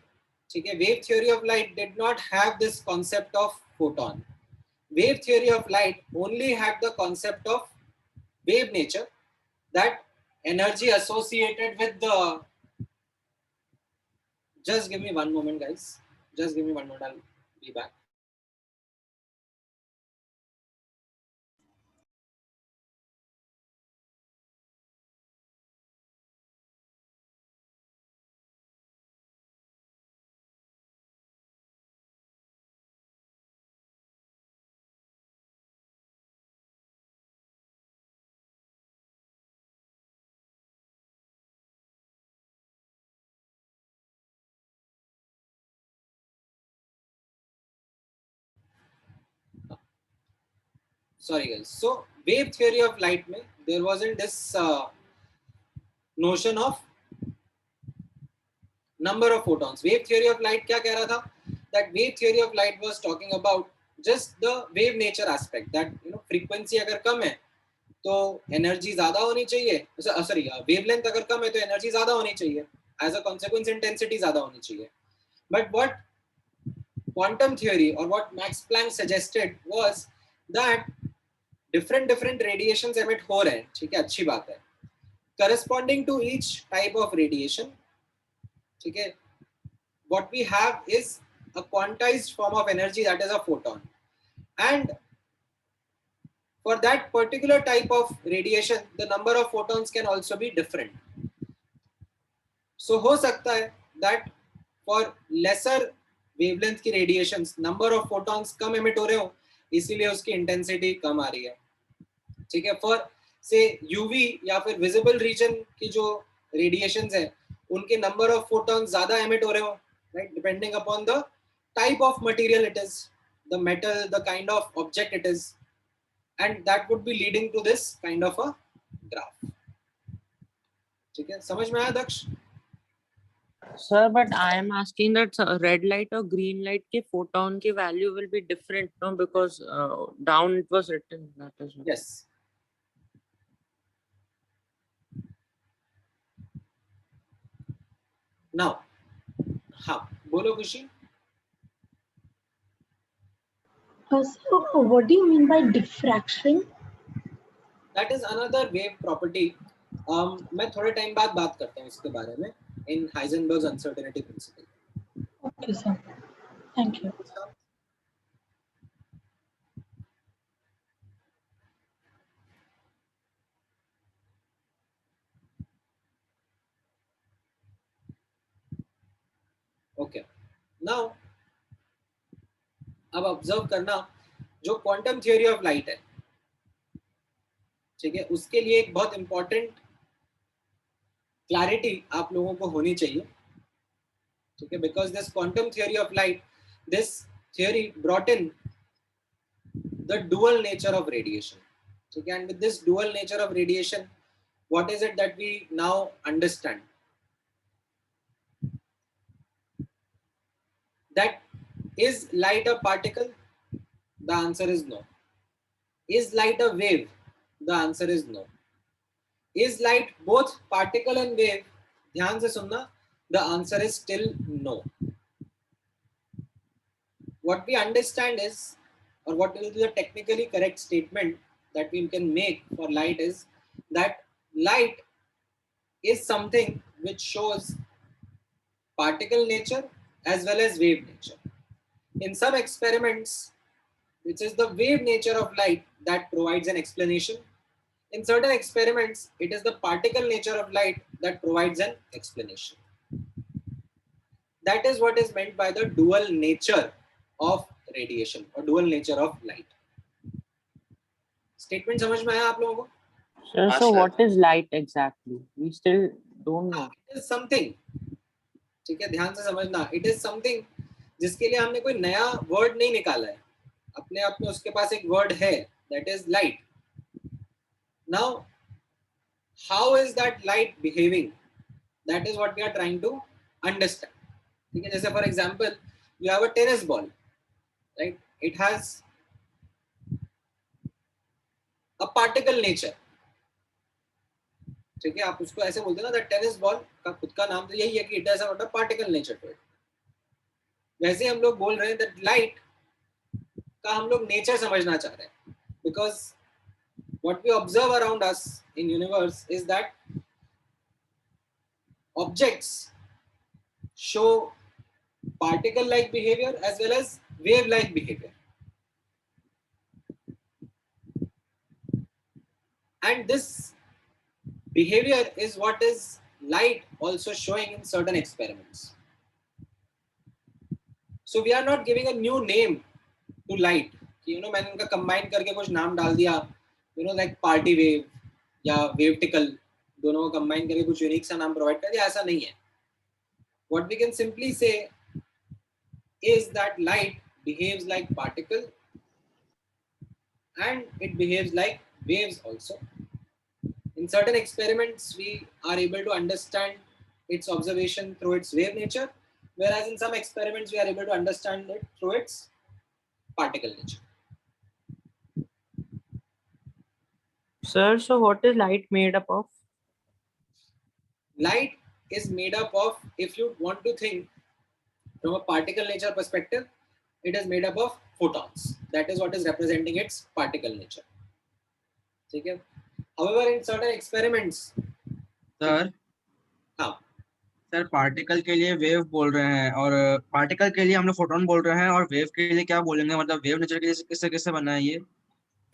S1: Okay, wave theory of light did not have this concept of photon. Wave theory of light only had the concept of wave nature, that energy associated with the, just give me one moment guys, just give me one moment, I'll be back. Sorry guys. So wave theory of light में there wasn't this notion of number of photons. Wave theory of light क्या कह रहा था? That wave theory of light was talking about just the wave nature aspect, that frequency अगर कम है तो energy ज़्यादा होनी चाहिए, sorry wavelength अगर कम है तो energy ज़्यादा होनी चाहिए, as a consequence intensity ज़्यादा होनी चाहिए. But what quantum theory or what Max Planck suggested was that different radiations emit हो रहे हैं, ठीक है, अच्छी बात है. Corresponding to each type of radiation, ठीक है, what we have is a quantized form of energy, that is a photon, and for that particular type of radiation the number of photons can also be different. So हो सकता है that for lesser wavelength की radiations number of photons come emit हो रहे हो, इसीलिए उसकी intensity कम आ रही है, ठीक है. For say UV या फिर visible region की जो radiations है उनके number of photons ज़्यादा emit हो रहे हो, right, depending upon the type of material it is, the metal, the kind of object it is, and that would be leading to this kind of a graph. ठीक है, समझ में आया दक्ष?
S7: Sir, but I am asking that red light or green light के photon की value will be different, no? Because down it was written that as well.
S1: Yes. Now, हाँ, बोलो खुशी.
S13: So what do you mean by diffraction?
S1: That is another wave property. मैं थोड़े time बाद बात करता हूँ इसके बारे में in Heisenberg's uncertainty principle.
S13: Okay, sir. Thank you.
S1: Okay. Now, अब ऑब्जर्व करना जो क्वांटम थ्योरी ऑफ लाइट है, ठीक है, उसके लिए एक बहुत इंपॉर्टेंट क्लैरिटी आप लोगों को होनी चाहिए, ठीक है, because this quantum theory of light, this theory brought in the dual nature of radiation, ठीक है, and with this dual nature of radiation what is it that we now understand, that is light a particle? The answer is no. Is light a wave? The answer is no. Is light both particle and wave? ध्यान से सुनना. The answer is still no. What we understand is, or what will be the technically correct statement that we can make for light is that light is something which shows particle nature as well as wave nature. In some experiments, which is the wave nature of light that provides an explanation. In certain experiments, it is the particle nature of light that provides an explanation. That is what is meant by the dual nature of radiation or dual nature of light. Statement समझ में आया आप लोगों को?
S7: Sir, so what is light exactly? We still don't know.
S1: It is something. ठीक है, ध्यान से समझना. It is something जिसके लिए हमने कोई नया वर्ड नहीं निकाला है. अपने आप में उसके पास एक वर्ड है, that is light. Now, how is that light behaving? That is what we are trying to understand. ठीक है, जैसे for example, you have a tennis ball, right? It has a particle nature. ठीक है, आप उसको ऐसे बोलते हैं ना, that tennis ball का खुद का नाम तो यही है कि it has a particle nature to it. वैसे हम लोग बोल रहे हैं that light का हम लोग nature समझना चाह रहे हैं, because what we observe around us in universe is that objects show particle-like behavior as well as wave-like behavior. And this behavior is what is light also showing in certain experiments. So we are not giving a new name to light. You know, मैंने उनका combine करके कुछ नाम डाल दिया, you know, like party wave या wavetical, दोनों को combine करके कुछ unique सा नाम provide कर दिया, ऐसा नहीं है. What we can simply say is that light behaves like particle and it behaves like waves also. In certain experiments, we are able to understand its observation through its wave nature, whereas in some experiments, we are able to understand it through its particle nature.
S7: Sir, so what is light made up of?
S1: Light is made up of, if you want to think from a particle nature perspective, it is made up of photons. That is what is representing its particle nature. Okay? However, in certain experiments,
S14: sir
S1: हाँ
S14: sir particle के लिए wave बोल रहे हैं और particle के लिए हम लोग फोटोन बोल रहे हैं और वेव के लिए क्या बोलेंगे, मतलब वेव नेचर के लिए किससे किससे बना है ये?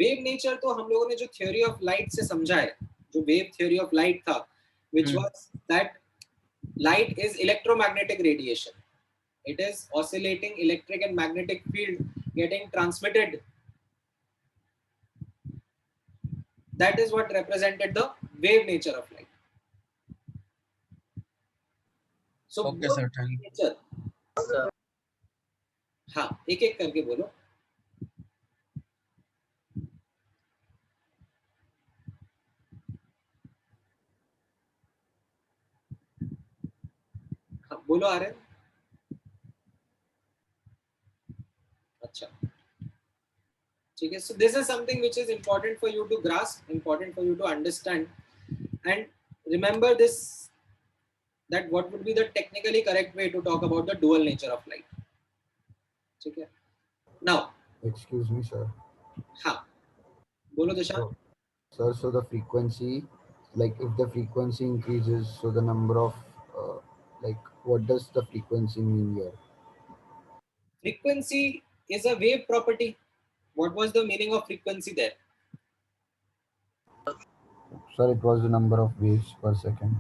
S1: वेव नेचर तो हम लोगों ने जो थ्योरी ऑफ लाइट से समझा है, जो वेव थ्योरी ऑफ लाइट था, which was that light is electromagnetic radiation. It is oscillating electric and magnetic field getting transmitted. That is what represented the wave nature of light. So
S14: Okay, sir, thank you.
S1: nature. हाँ, एक एक करके बोलो. हाँ, बोलो आ रहे. अच्छा, ठीक है. So this is something which is important for you to grasp, important for you to understand, and remember this, that what would be the technically correct way to talk about the dual nature of light. ठीक है. Now,
S15: Excuse me, sir.
S1: हाँ, बोलो दिशा.
S15: Sir, so the frequency, like if the frequency increases, so the number of, like, what does the frequency mean here?
S1: Frequency is a wave property. What was the meaning of frequency there?
S15: Sir, it was the number of waves per second.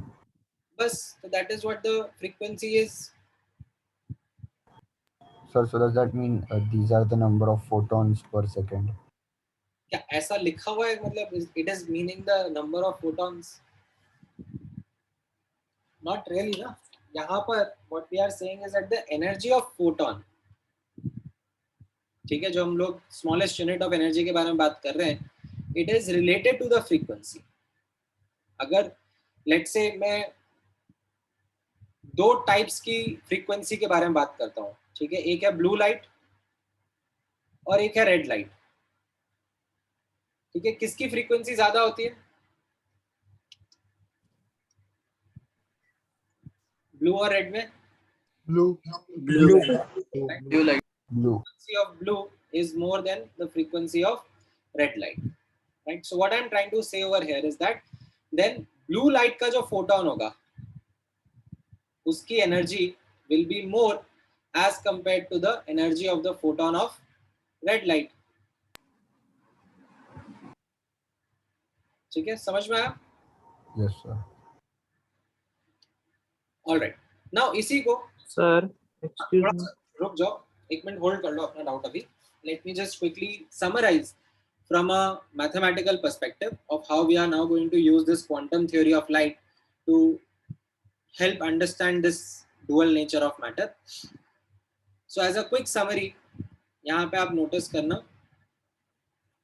S1: Bas, so that is what the frequency is.
S15: Sir, so does that mean these are the number of photons per second?
S1: क्या ऐसा लिखा हुआ है, मतलब it is meaning the number of photons? Not really ना. यहाँ पर what we are saying is that the energy of photon, ठीक है, जो हम लोग smallest unit of energy के बारे में बात कर रहे हैं, it is related to the frequency. अगर let's say मैं दो types की frequency के बारे में बात करता हूँ, ठीक है, एक है blue light और एक है red light. ठीक है, किसकी frequency ज्यादा होती है? Blue और red में?
S15: Blue.
S1: Right?
S15: Blue.
S1: Frequency of blue is more than the frequency of red light, right? So what I'm trying to say over here is that then blue light का जो photon होगा, उसकी energy will be more as compared to the energy of the photon of red light. ठीक है, समझ में आया?
S15: Yes, sir.
S1: All right, now इसी को
S7: सर
S1: थोड़ा सा रुक जाओ, एक मिनट होल्ड कर लो अपना डाउट अभी. Let me just quickly summarise from a mathematical perspective of how we are now going to use this quantum theory of light to help understand this dual nature of matter. So as a quick summary, यहाँ पे आप notice करना,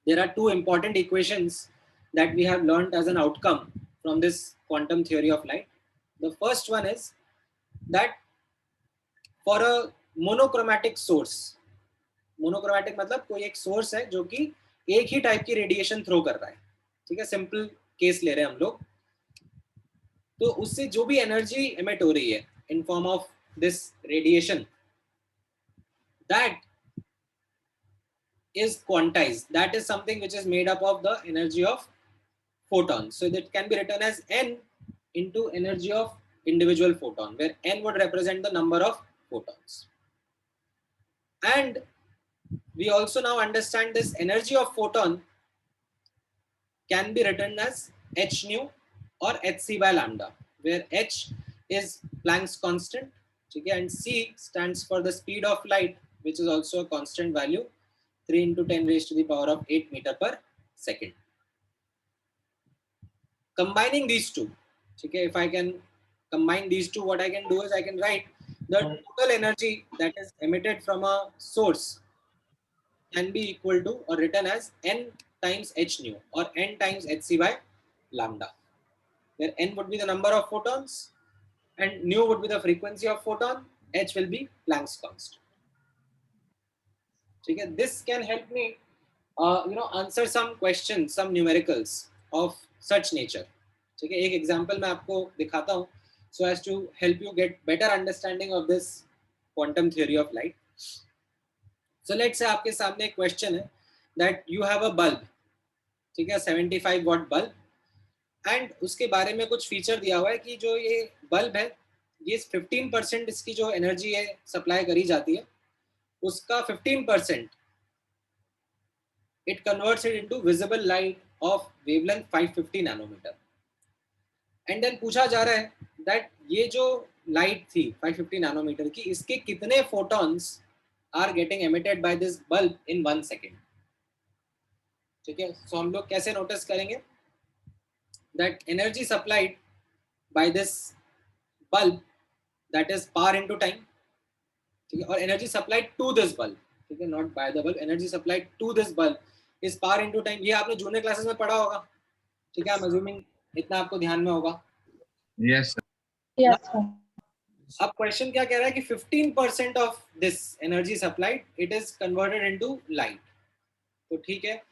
S1: there are two important equations that we have learned as an outcome from this quantum theory of light. The first one is that for a monochromatic source, monochromatic मतलब कोई एक source है जो कि एक ही टाइप की radiation throw कर रहा है, ठीक है, सिंपल केस ले रहे हैं हम लोग, तो उससे जो भी एनर्जी एमिट हो रही है in form of this radiation, that is quantized, that is something which is made up of the energy of photons, so that can be written as n into energy of individual photon, where n would represent the number of photons. And we also now understand this energy of photon can be written as h nu or hc by lambda, where h is Planck's constant, okay, and c stands for the speed of light, which is also a constant value, 3 into 10 raised to the power of 8 meter per second. Combining these two, okay, if I can combine these two, what I can do is I can write the total energy that is emitted from a source can be equal to or written as n times h nu or n times hc by lambda, where n would be the number of photons and nu would be the frequency of photon, h will be Planck's constant. Okay, this can help me answer some questions, some numericals of such nature. ठीक है, एक example मैं आपको दिखाता हूँ so as to help you get better understanding of this quantum theory of light. So let's say आपके सामने एक क्वेश्चन है that you have a bulb, ठीक है, 75 watt bulb, and उसके बारे में कुछ फीचर दिया हुआ है कि जो ये बल्ब है ये 15% इसकी जो एनर्जी है सप्लाई करी जाती है, उसका 15% it converts it into visible light of wavelength 550 nanometer. And then पूछा जा रहा है that ये जो लाइट थी 550 नैनोमीटर की, इसके कितने photons are getting emitted by this bulb in 1 second. ठीक है, so हम लोग कैसे नोटिस करेंगे that energy supplied by this bulb, that is power into time, ठीक है, और energy supplied to this bulb, ठीक है, not by the bulb, energy supplied to this bulb is power into time. ये आपने जूनियर क्लासेस में पढ़ा होगा, ठीक है, I'm assuming इतना आपको ध्यान में होगा.
S14: Yes sir.
S13: Yes, sir.
S1: अब क्वेश्चन क्या कह रहा है कि 15% of this energy supplied it is converted into light. तो ठीक है,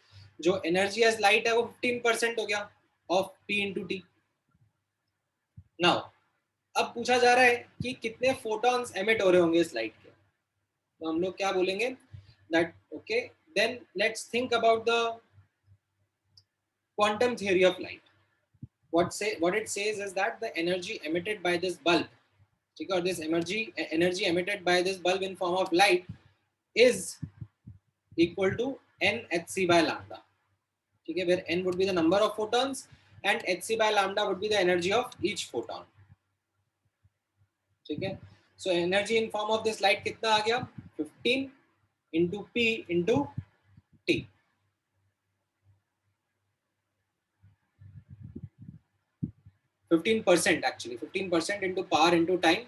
S1: जो एनर्जी एज लाइट है वो 15% हो गया of P into T. Now अब पूछा जा रहा है कि कितने फोटॉन्स एमिट हो रहे होंगे इस लाइट के, तो हम लोग क्या बोलेंगे that okay then let's think about the quantum theory of light. what it says is that the energy emitted by this bulb, or this energy emitted by this bulb in form of light is equal to n hc by lambda, okay, where n would be the number of photons and hc by lambda would be the energy of each photon. Okay, so energy in form of this light कितना आ गया 15 into P into T. Actually 15% into power into time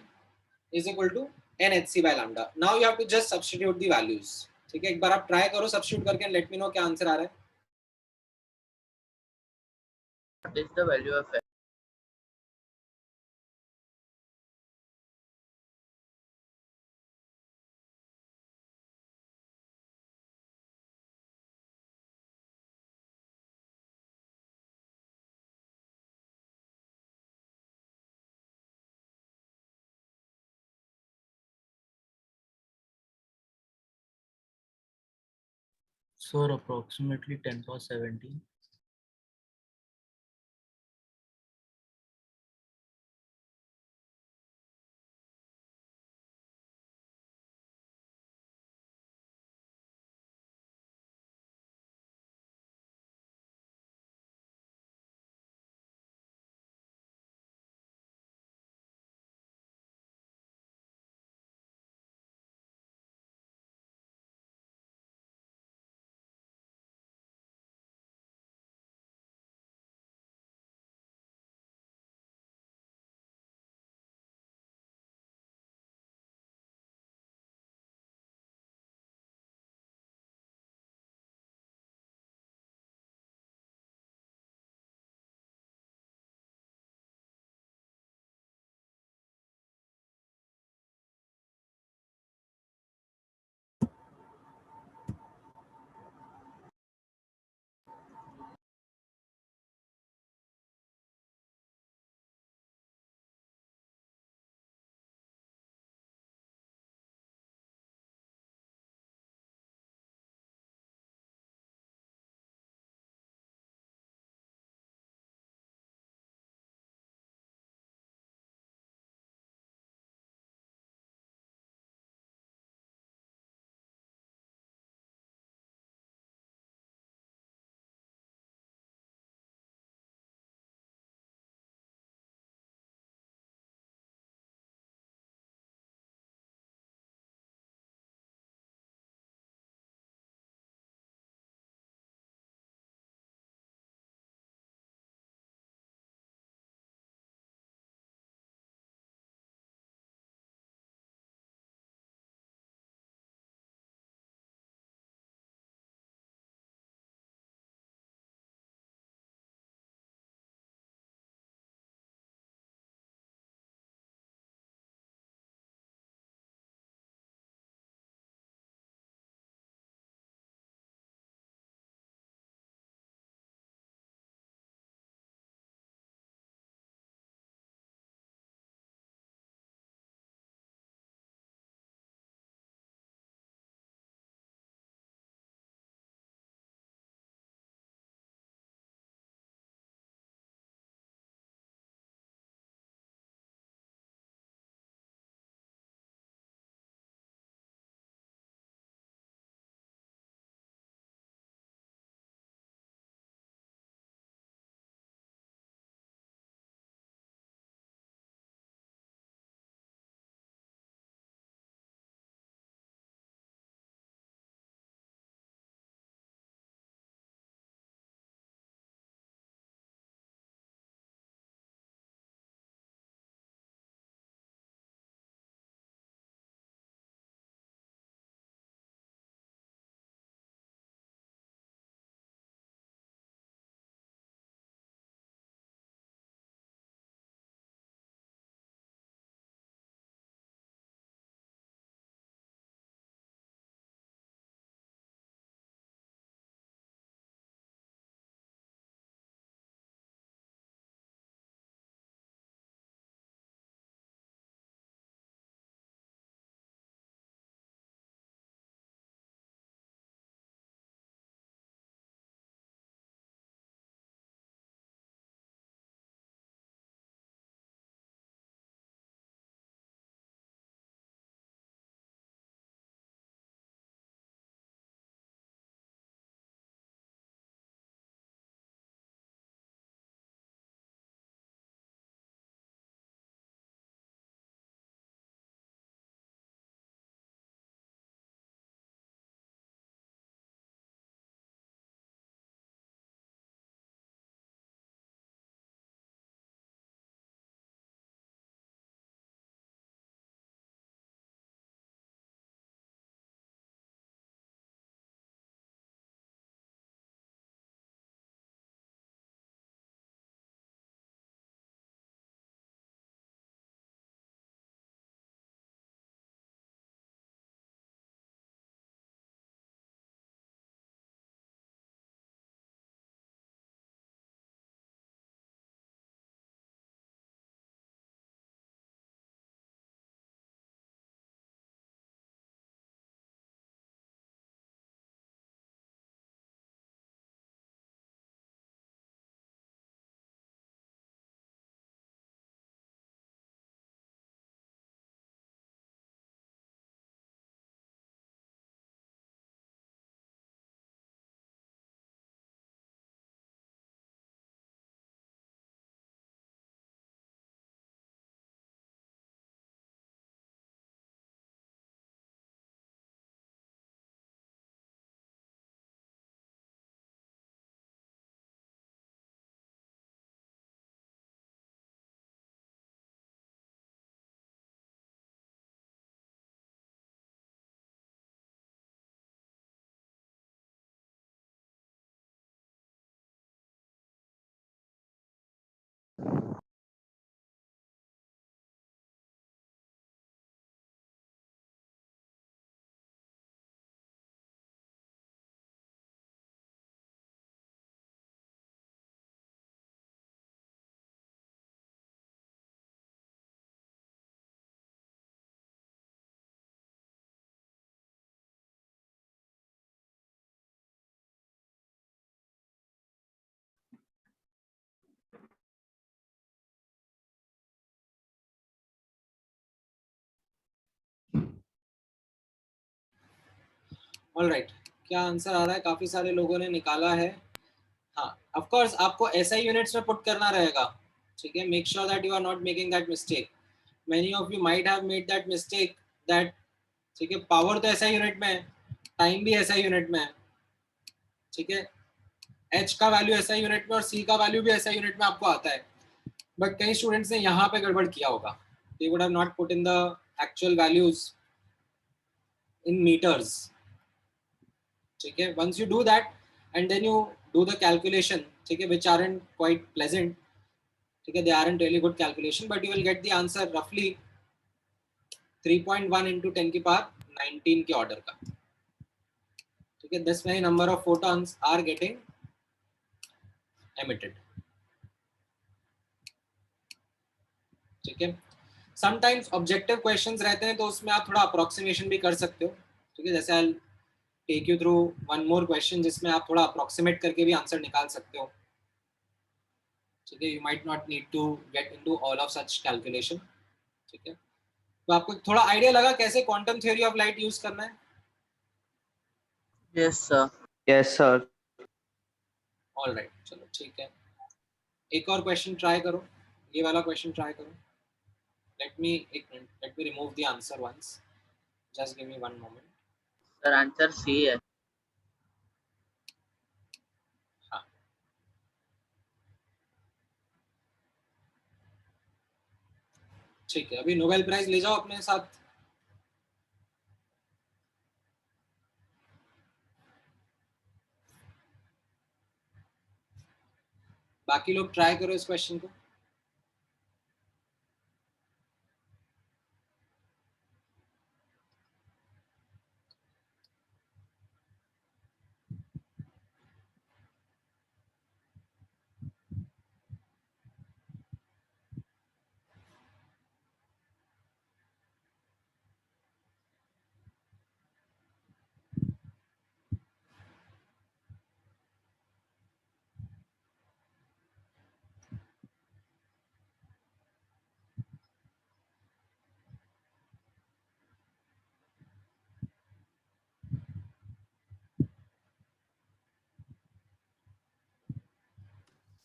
S1: is equal to n hc by lambda. Now you have to just substitute the values. ठीक है, एक बार आप try करो substitute करके, let me know क्या answer आ रहा है.
S8: What is the value of
S16: Sir, approximately 10 past 17.
S1: Alright, क्या आंसर आ रहा है? काफी सारे लोगों ने निकाला है। हाँ, ऑफ कोर्स आपको एसआई यूनिट्स में पुट करना रहेगा, ठीक है। Make sure that you are not making that mistake. Many of you might have made that mistake that, ठीक है, पावर तो एसआई यूनिट में है, टाइम भी एसआई यूनिट में है, ठीक है, एच का वैल्यू एसआई यूनिट में और सी का वैल्यू भी एसआई यूनिट में आपको आता है। बट कई स्टूडेंट्स ने यहाँ पे गड़बड़ किया होगा, they would have not put in the actual values in metres, ठीक है। Once you do that and then you do the calculation, ठीक है, which aren't quite pleasant, ठीक है, they aren't really good calculation, but you will get the answer roughly 3.1 into 10 की power 19 के order का, ठीक है। this many number of photons are getting emitted, ठीक है। समटाइम्स ऑब्जेक्टिव क्वेश्चंस रहते हैं तो उसमें आप थोड़ा अप्रोक्सीमेशन भी कर सकते हो, ठीक है। जैसे I take you through one more question जिसमें आप थोड़ा अप्रोक्सीमेट करके भी आंसर निकाल सकते हो, ठीक है। You might not need to get into all of such calculation, ठीक है। तो आपको थोड़ा आइडिया लगा कैसे quantum theory of light use करना है?
S10: Yes, sir. Yes, sir.
S1: Alright, चलो ठीक है। एक और क्वेश्चन ट्राई करो, ये वाला क्वेश्चन ट्राई करो। Let me remove the answer once, just give me one moment.
S10: Sir, answer C है।
S1: हाँ, ठीक है, अभी नोबेल प्राइज ले जाओ अपने साथ। बाकी लोग ट्राई करो इस क्वेश्चन को।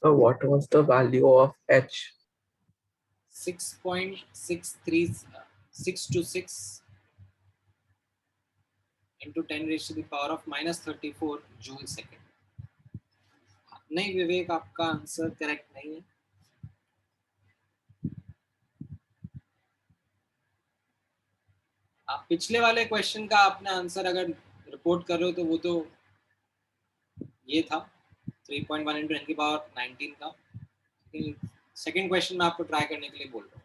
S17: So what was the value of H?
S1: 6.626 into 10 raised to the power of -34 joule second. नहीं विवेक, आपका आंसर करेक्ट नहीं है। आप पिछले वाले क्वेश्चन का आपने आंसर अगर रिपोर्ट कर रहे हो तो वो तो ये था 3.1 into 10 की पावर 19 का। सेकंड क्वेश्चन में आपको ट्राई करने के लिए बोल रहा हूँ।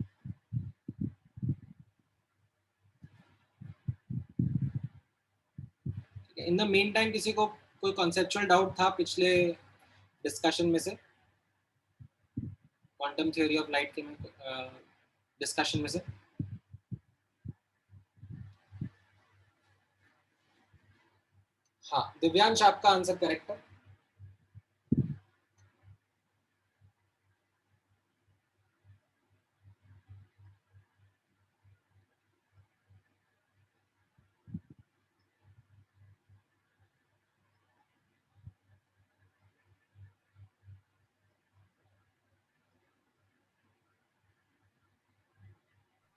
S1: इन द मेन टाइम किसी को कोई कॉन्सेप्चुअल डाउट था पिछले डिस्कशन में से, क्वांटम थ्योरी ऑफ लाइट के डिस्कशन में से? हाँ, दिव्यांश आपका आंसर करेक्ट है।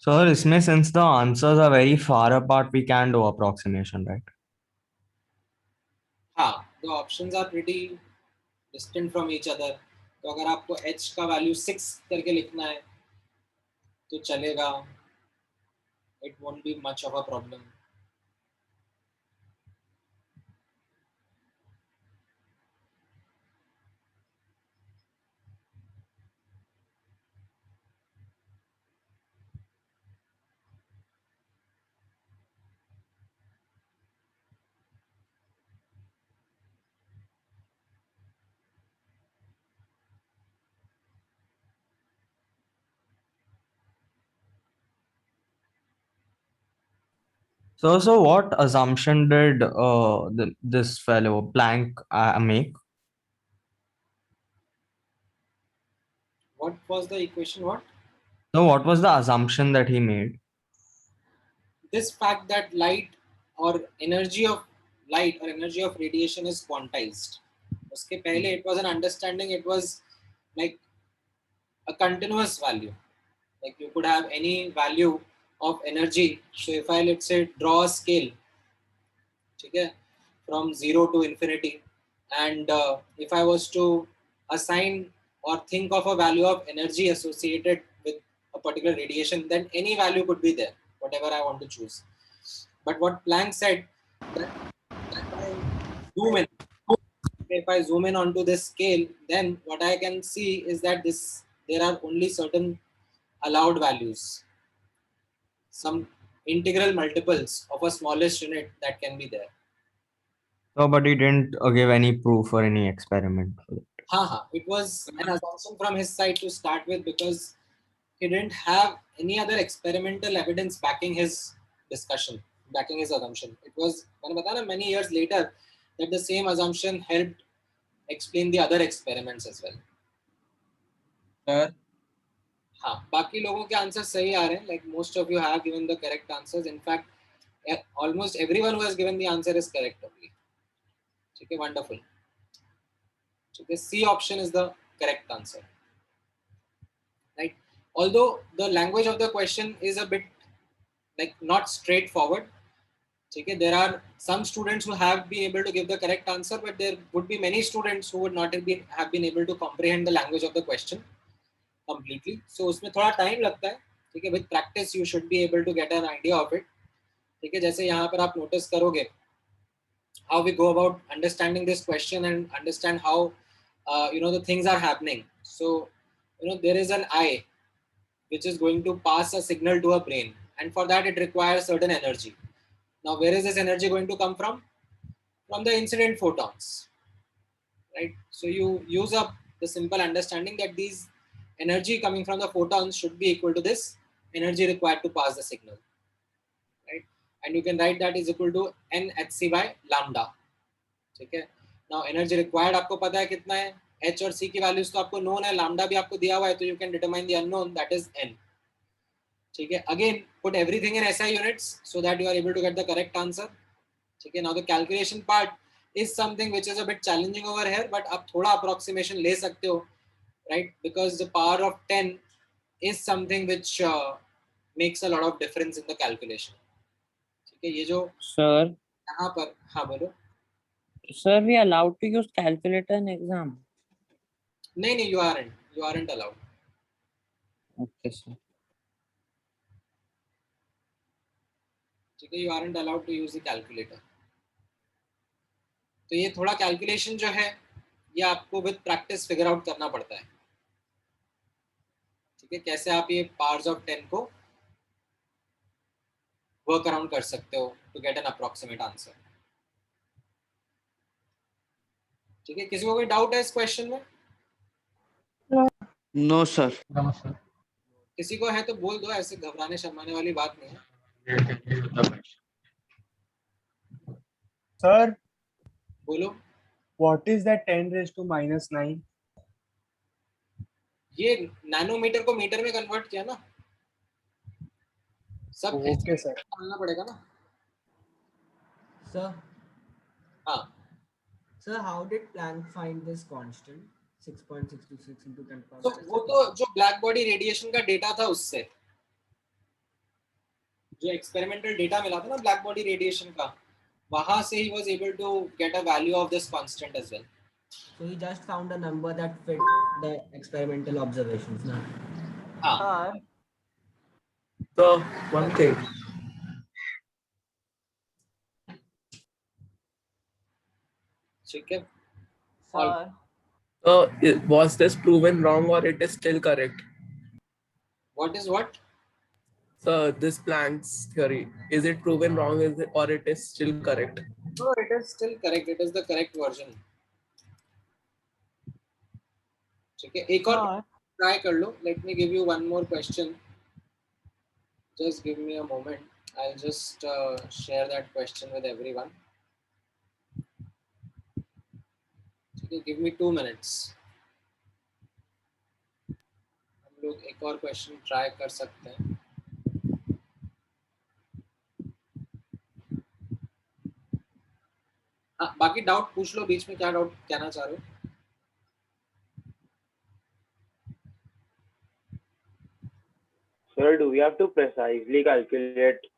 S6: Sir, इसमें since the answers are very far apart, we can do approximation, right?
S1: हाँ, the options are pretty distant from each other. तो अगर आपको h का वैल्यू 6 करके लिखना है तो चलेगा, it won't be much of a problem.
S6: So what assumption did this fellow Planck make?
S1: What was the equation? What?
S6: So what was the assumption that he made?
S1: This fact that light or energy of light or energy of radiation is quantized. उसके पहले it was an understanding, it was like a continuous value. Like you could have any value of energy. So if I, let's say, draw a scale, okay, from 0 to infinity, and if I was to assign or think of a value of energy associated with a particular radiation, then any value could be there, whatever I want to choose. But what Planck said, that if I zoom in onto this scale, then what I can see is that there are only certain allowed values, some integral multiples of a smallest unit that can be there.
S6: So, but he didn't give any proof or any experiment for it.
S1: It was an assumption from his side to start with, because he didn't have any other experimental evidence backing his discussion, backing his assumption. It was many years later that the same assumption helped explain the other experiments as well. हाँ, बाकी लोगों के answer सही आ रहे हैं. Like most of you have given the correct answers. In fact, almost everyone who has given the answer is correct only. Okay, wonderful. Okay, C option is the correct answer. Right? Although the language of the question is a bit like not straightforward. Okay, there are some students who have been able to give the correct answer, but there would be many students who would not have been able to comprehend the language of the question completely. So उसमें थोड़ा time लगता है. ठीक है, with practice you should be able to get an idea of it. ठीक है, जैसे यहाँ पर आप notice करोगे how we go about understanding this question and understand how the things are happening. So there is an eye which is going to pass a signal to a brain, and for that it requires certain energy. Now where is this energy going to come from? From the incident photons, right? So you use up the simple understanding that these energy coming from the photons should be equal to this energy required to pass the signal, right? And you can write that is equal to nhc by lambda. ठीक है, now energy required आपको पता है कितना है, h और c की values तो आपको known है, lambda भी आपको दिया हुआ है, तो you can determine the unknown, that is n. ठीक है, again put everything in SI units so that you are able to get the correct answer. ठीक है, now the calculation part is something which is a bit challenging over here, but आप थोड़ा approximation ले सकते हो, right? Because the power of 10 is something which makes a lot of difference in the calculation. ठीक है, ये जो
S7: Sir,
S1: यहाँ पर, हाँ बोलो.
S7: Sir, we are allowed to use calculator in exam?
S1: नहीं, you aren't allowed.
S7: Okay, sir.
S1: ठीक है, you aren't allowed to use the calculator. तो ये थोड़ा calculation जो है ये आपको with practice figure out करना पड़ता है. ठीक है, कैसे आप ये powers of 10 को work around कर सकते हो to get an approximate answer. ठीक है, किसी को कोई डाउट है इस क्वेश्चन में?
S10: No, sir.
S1: किसी को है तो बोल दो, ऐसे घबराने शर्माने वाली बात नहीं है.
S18: Sir,
S1: बोलो.
S18: what is that 10 raised to minus 9?
S1: ये नैनोमीटर को मीटर में कन्वर्ट किया ना, सब
S18: Okay, sir.
S1: डालना पड़ेगा ना.
S9: Sir,
S1: हाँ,
S9: sir, how did Planck find this constant 6.626 into 10 power?
S1: तो वो तो जो ब्लैक बॉडी रेडिएशन का डेटा था उससे, जो एक्सपेरिमेंटल डेटा मिला था ना ब्लैक बॉडी रेडिएशन का, वहां से ही was able to get a value of this constant as well.
S9: So he just found a number that fit the experimental observations. No?
S1: हाँ.
S17: So one thing.
S1: ठीक है.
S17: So was this proven wrong or it is still correct?
S1: What is what?
S17: So this Planck's theory, is it proven wrong, or it is still correct?
S1: No, it is still correct. It is the correct version. ठीक है, एक और try कर लो. Let me give you one more question. Just give me a moment. I'll just share that question with everyone. Okay, give me 2 minutes. हम लोग एक और question try कर सकते हैं. हाँ, बाकी डाउट पूछ लो बीच में, क्या डाउट कहना चाह रहे हो?
S19: Sir, do we have to precisely calculate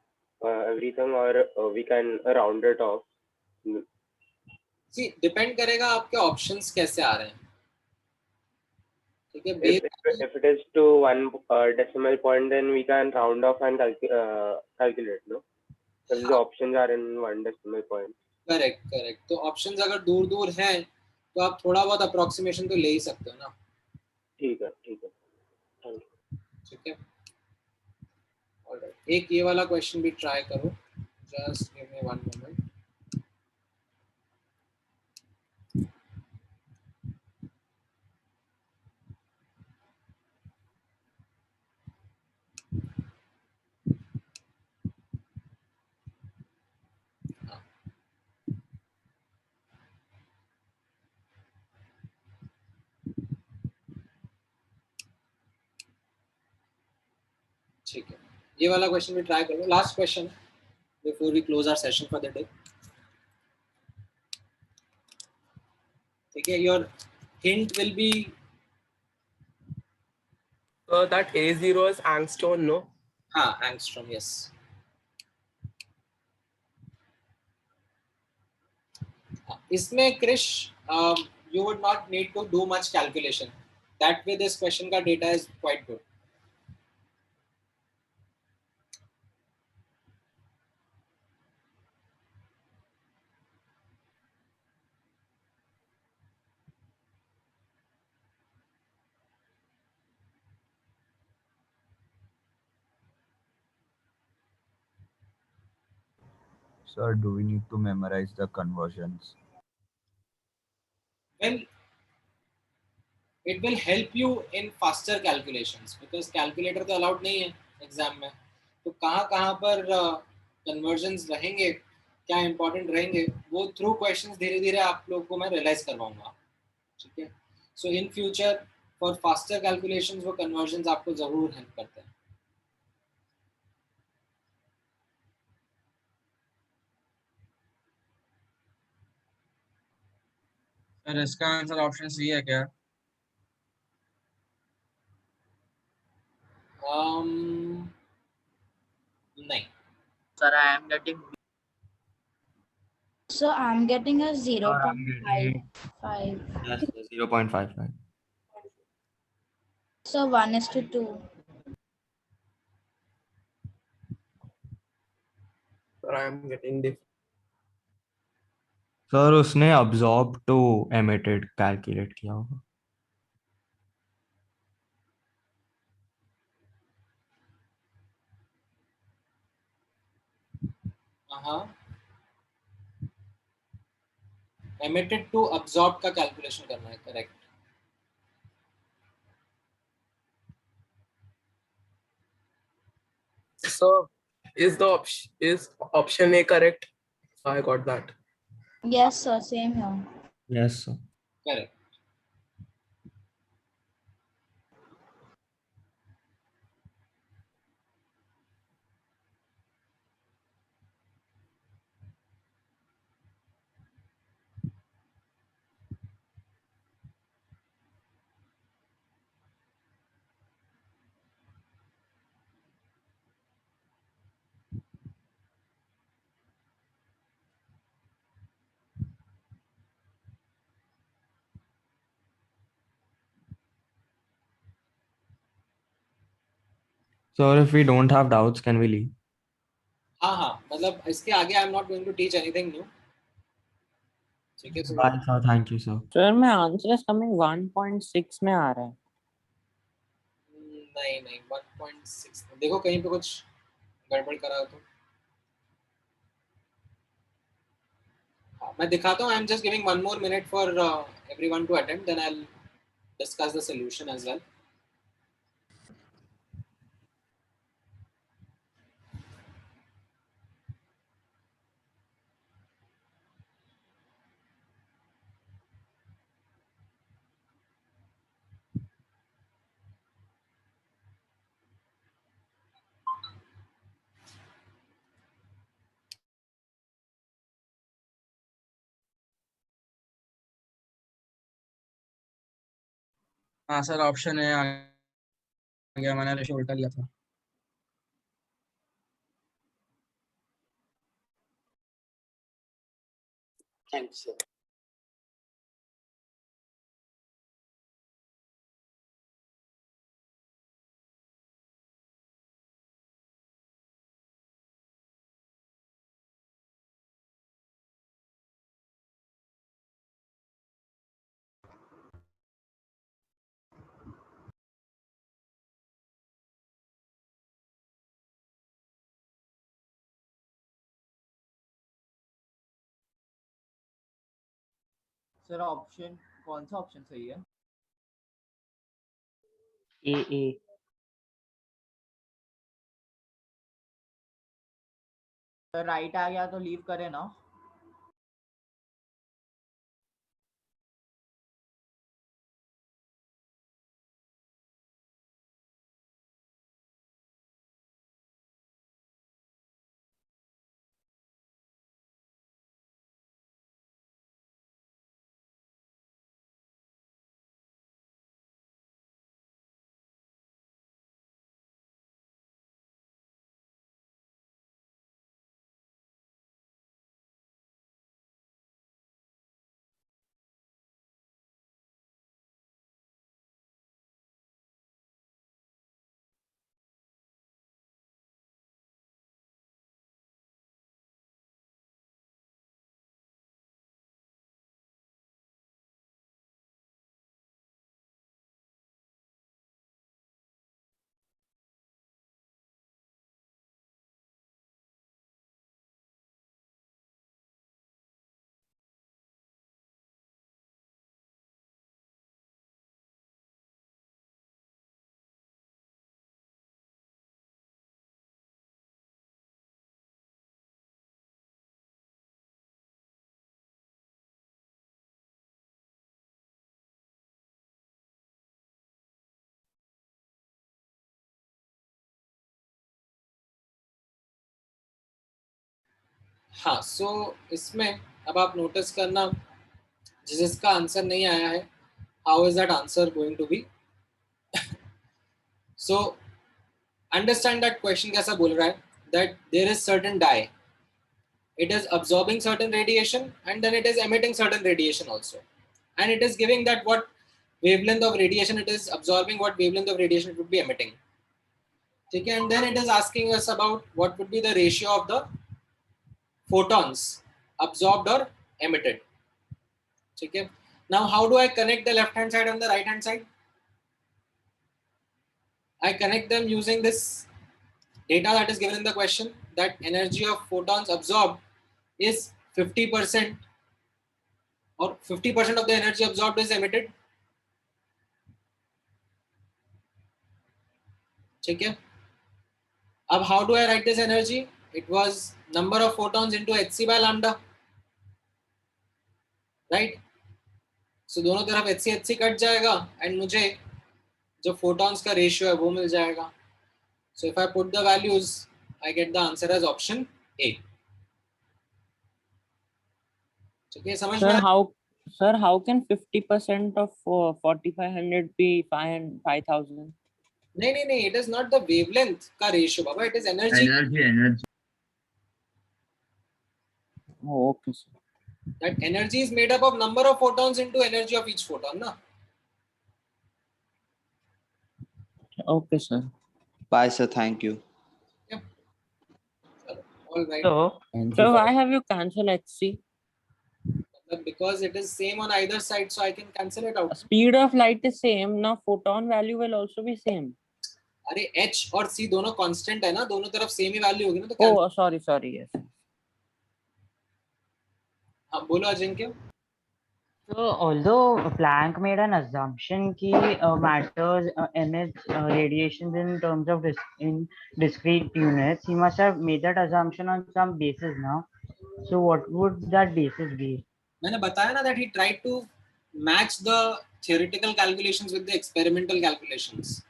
S19: everything, or we can round it off?
S1: जी, डिपेंड करेगा आपके ऑप्शंस कैसे आ रहे हैं. ठीक है,
S19: If it is to one decimal point, then we can round off and calculate, no? If the options are in one decimal point.
S1: Correct. तो options अगर दूर दूर हैं तो आप थोड़ा बहुत अप्रोक्सीमेशन तो ले ही सकते हो ना.
S19: ठीक है. Thank you.
S1: ठीक है. ऑलराइट, एक ये वाला क्वेश्चन भी ट्राई करो. Just give me 1 moment. ठीक है, ये वाला क्वेश्चन भी ट्राई करो. Last question before we close our session for the day. ठीक है, your hint will be
S17: that A0 is angstrom, no?
S1: हाँ, angstrom, yes. इसमें Krrish you would not need to do much calculation. That way this question का data is quite good.
S15: Sir, do we need to memorize the conversions?
S1: Well, it will help you in faster calculations because calculator तो allowed नहीं है exam में. तो कहाँ पर convergence रहेंगे, क्या इंपॉर्टेंट रहेंगे, वो थ्रू क्वेश्चंस धीरे धीरे आप लोगों को मैं रियलाइज करवाऊंगा. ठीक है, so in future for faster calculations वो कन्वर्जन्स आपको जरूर हेल्प करते हैं.
S14: सर इसका आंसर ऑप्शन सी है क्या?
S1: नहीं.
S8: Sir, I am getting.
S5: So I'm getting a
S6: Or I'm getting
S5: 0.55.
S6: yes, 0.55.
S5: So 1:2.
S17: Sir, I am getting different.
S6: Sir उसने absorb to emitted calculate किया होगा.
S1: एमिटेड टू अब्सॉर्ब का कैलकुलेशन करना है. Correct.
S17: So, is option A correct? So I got that.
S5: Yes, sir. Same here.
S6: Yes, sir.
S1: Correct.
S6: So if we don't have doubts, can we leave?
S1: हाँ, मतलब इसके आगे I am not going to teach anything new. ठीक है sir.
S6: Bye, sir. Thank you, sir.
S7: Sir मैं answer is coming 1.6 में आ रहा है.
S1: नहीं 1.6 देखो कहीं पे कुछ गड़बड़ करा हो तो. मैं दिखाता हूँ. I am just giving 1 more minute for everyone to attempt, then I'll discuss the solution as well.
S14: हाँ सर ऑप्शन है आ गया, मैंने रेशियो उल्टा लिया था।
S8: Thanks sir.
S20: सर ऑप्शन कौन सा ऑप्शन सही है?
S7: ए।
S20: सर राइट आ गया तो लीव करें ना?
S1: हाँ, सो इसमें अब आप नोटिस करना जिसका आंसर नहीं आया है, how is that answer going to be. So understand that question कैसा बोल रहा है, that there is certain dye, it is absorbing certain radiation and then it is emitting certain radiation also, and it is giving that what wavelength of radiation it is absorbing, what wavelength of radiation it would be emitting. Okay, and then it is asking us about what would be the ratio of the photons absorbed or emitted. Okay, now how do I connect the left hand side and the right hand side? I connect them using this data that is given in the question, that energy of photons absorbed is 50%, or 50% of the energy absorbed is emitted. ठीक है, अब how do I write this energy? It was number of photons into hc by lambda, right? So दोनों तरफ hc cut जाएगा and मुझे जो photons का ratio है वो मिल जाएगा. So if I put the values, I get the answer as option A. ठीक है, समझ में आया?
S7: How can 50% of 4500 be 5000?
S1: नहीं, it is not the wavelength का ratio Baba, it is energy.
S10: Energy.
S7: Oh, okay sir.
S1: That energy is made up of number of photons into energy of each photon, na?
S7: Okay sir.
S21: Bye sir, thank you.
S1: All right.
S7: So why have you cancelled hc?
S1: Because it is same on either side, so I can cancel it out.
S7: Speed of light is same, now photon value will also be same.
S1: अरे h और c दोनों constant है ना, दोनों तरफ same ही value होगी ना, तो
S7: Oh, sorry, yes.
S1: हाँ बोलो Ajinkya.
S22: So although Planck made an assumption that matters emits radiations in terms of in discrete units, he must have made that assumption on some basis now. So what would that basis be?
S1: मैंने बताया ना that he tried to match the theoretical calculations with the experimental calculations.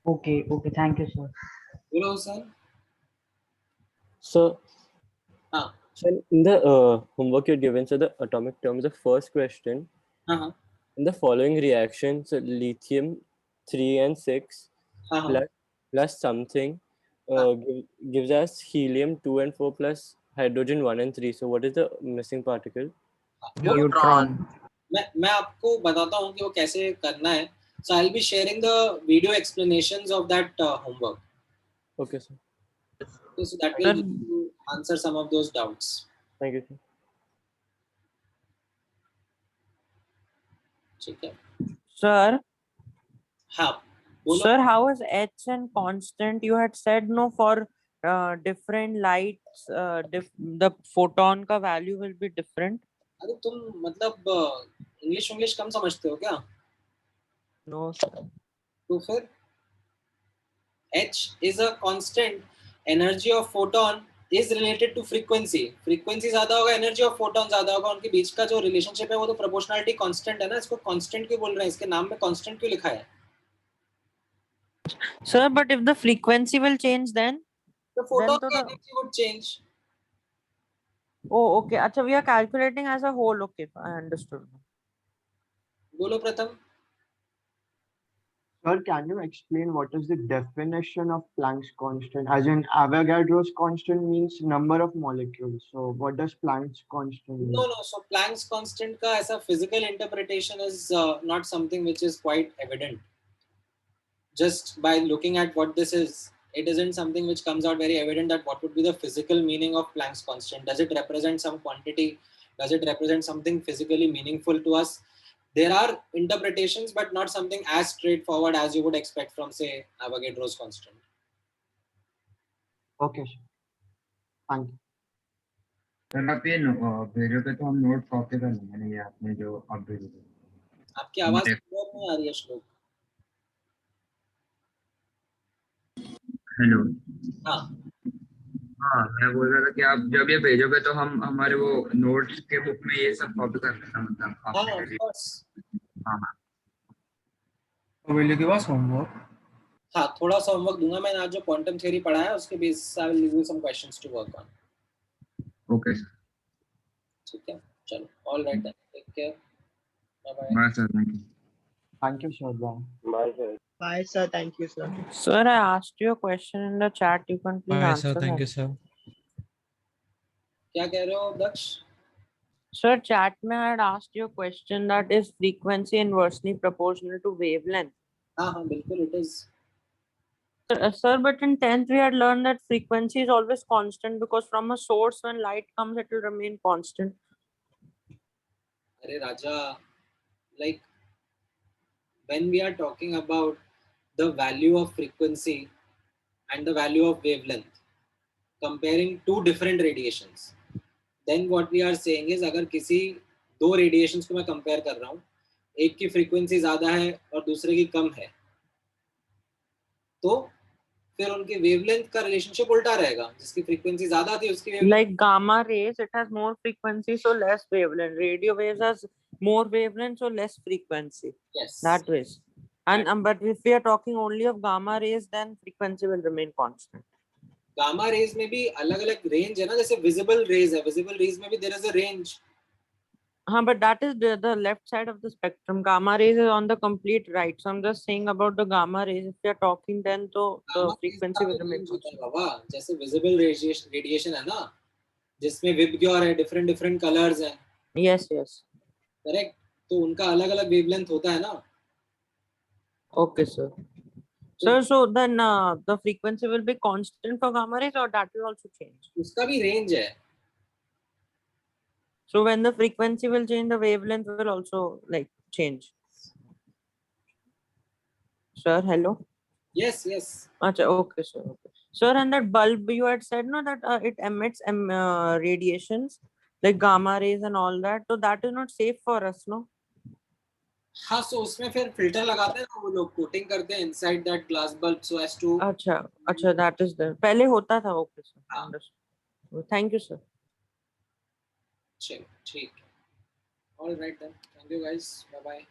S22: Okay, thank you sir.
S1: बोलो sir.
S23: So,
S1: हाँ.
S23: So in the homework you're given, so the atomic terms, the first question,
S3: in the following reactions, lithium 3 and 6 plus something gives us helium 2 and 4 plus hydrogen 1 and 3. So what is the missing particle?
S5: Neutron.
S1: मैं आपको बताता हूँ कि वो कैसे करना है. So I'll be sharing the video explanations of that homework.
S3: Okay, sir.
S1: So that will help you answer some of those doubts.
S3: Thank you, sir.
S1: ठीक है.
S7: Sir.
S1: हाँ.
S7: Sir, how is H and constant? You had said no for different lights. The photon का value will be different.
S1: अरे तुम मतलब English कम समझते हो क्या?
S7: No, sir.
S1: तो फिर H is a constant. Energy of photon is related to frequency. Frequency ज्यादा होगा, energy of photon ज्यादा होगा. उनके बीच का जो relationship है वो तो proportionality constant है ना. इसको constant क्यों बोल रहे हैं? इसके नाम में constant क्यों लिखा है?
S7: Sir, but if the frequency will change, then
S1: the photon energy would change.
S7: Oh, okay. Acha, we are calculating as a whole. Okay, I understood.
S1: बोलो प्रथम.
S18: Sir, can you explain what is the definition of Planck's constant? As in Avogadro's constant means number of molecules. So what does Planck's constant mean?
S1: No. So Planck's constant का ऐसा physical interpretation is not something which is quite evident. Just by looking at what this is, it isn't something which comes out very evident that what would be the physical meaning of Planck's constant. Does it represent some quantity? Does it represent something physically meaningful to us? There are interpretations, but not something as straightforward as you would expect from, say, Avogadro's constant.
S18: Okay, sir. Thank you.
S4: Sir आप ये भेजो पे तो हम note copy कर लेंगे ना, ये आपने जो आप भेजो.
S1: आपकी आवाज क्लियर नहीं आ रही है श्लोक.
S4: हेलो.
S1: हाँ,
S4: मैं बोल रहा था कि आप जब ये भेजोगे तो हम हमारे वो नोट्स के बुक में ये सब कॉपी कर लेना, मतलब.
S1: हाँ, of course.
S4: हाँ.
S18: Will you give us homework?
S1: हाँ, थोड़ा सा होमवर्क दूंगा. मैंने आज जो क्वांटम थ्योरी पढ़ा है उसके बेस से I will give you some questions to work on.
S4: Okay, sir.
S1: ठीक है, चलो. All right then. Take care. Bye.
S4: Bye, sir. Thank you.
S18: Thank you, sir.
S19: Bye, sir.
S20: Bye, sir. Thank you, sir.
S7: Sir, I asked you a question in the chat. You can please
S16: Bye,
S7: answer
S16: sir. Thank
S7: that.
S16: you, sir.
S1: क्या कह रहे हो दक्ष?
S7: Sir, chat में I had asked you a question that is frequency inversely proportional to wavelength.
S1: हाँ, बिल्कुल it is.
S7: Sir, but in 10th we had learned that frequency is always constant because from a source when light comes it will remain constant.
S1: अरे राजा, like when we are talking about the value of frequency and the value of wavelength, comparing two different radiations, then what we are saying is अगर किसी दो radiations को मैं compare कर रहा हूँ, एक की frequency ज़्यादा है और दूसरे की कम है, तो फिर उनके wavelength का relationship उल्टा रहेगा. जिसकी frequency ज़्यादा थी उसकी wavelength.
S7: Like gamma rays, it has more frequency, so less wavelength. Radio waves has more wavelength, so less frequency.
S1: Yes.
S7: That way. And but if we are talking only of gamma rays, then frequency will remain constant.
S1: Gamma rays में भी अलग-अलग range है ना, जैसे visible rays है. Visible rays में भी there is a range.
S7: हाँ, but that is the left side of the spectrum. Gamma rays is on the complete right. So I'm just saying about the gamma rays. If we are talking, then so the frequency will remain constant.
S1: बाबा, जैसे visible radiation है ना, जिसमें Vibgyor है, different colors हैं.
S7: Yes.
S1: Correct. तो उनका अलग-अलग wavelength होता है ना.
S7: Okay, sir. Sir, so then the frequency will be constant for gamma rays, or that will also change?
S1: उसका भी range है.
S7: So when the frequency will change, the wavelength will also like change. Sir, hello.
S1: Yes.
S7: Achha, okay, sir. Okay. Sir, and that bulb you had said no that it emits radiations like gamma rays and all that. So that is not safe for us, no?
S1: हाँ, so उसमें फिर filter लगाते हैं ना वो लोग, coating करते हैं inside that glass bulb so as to.
S7: अच्छा, that is there. पहले होता था. Okay, sir. Understood. Thank you, sir.
S1: चलो, ठीक. All right then. Thank you guys. Bye.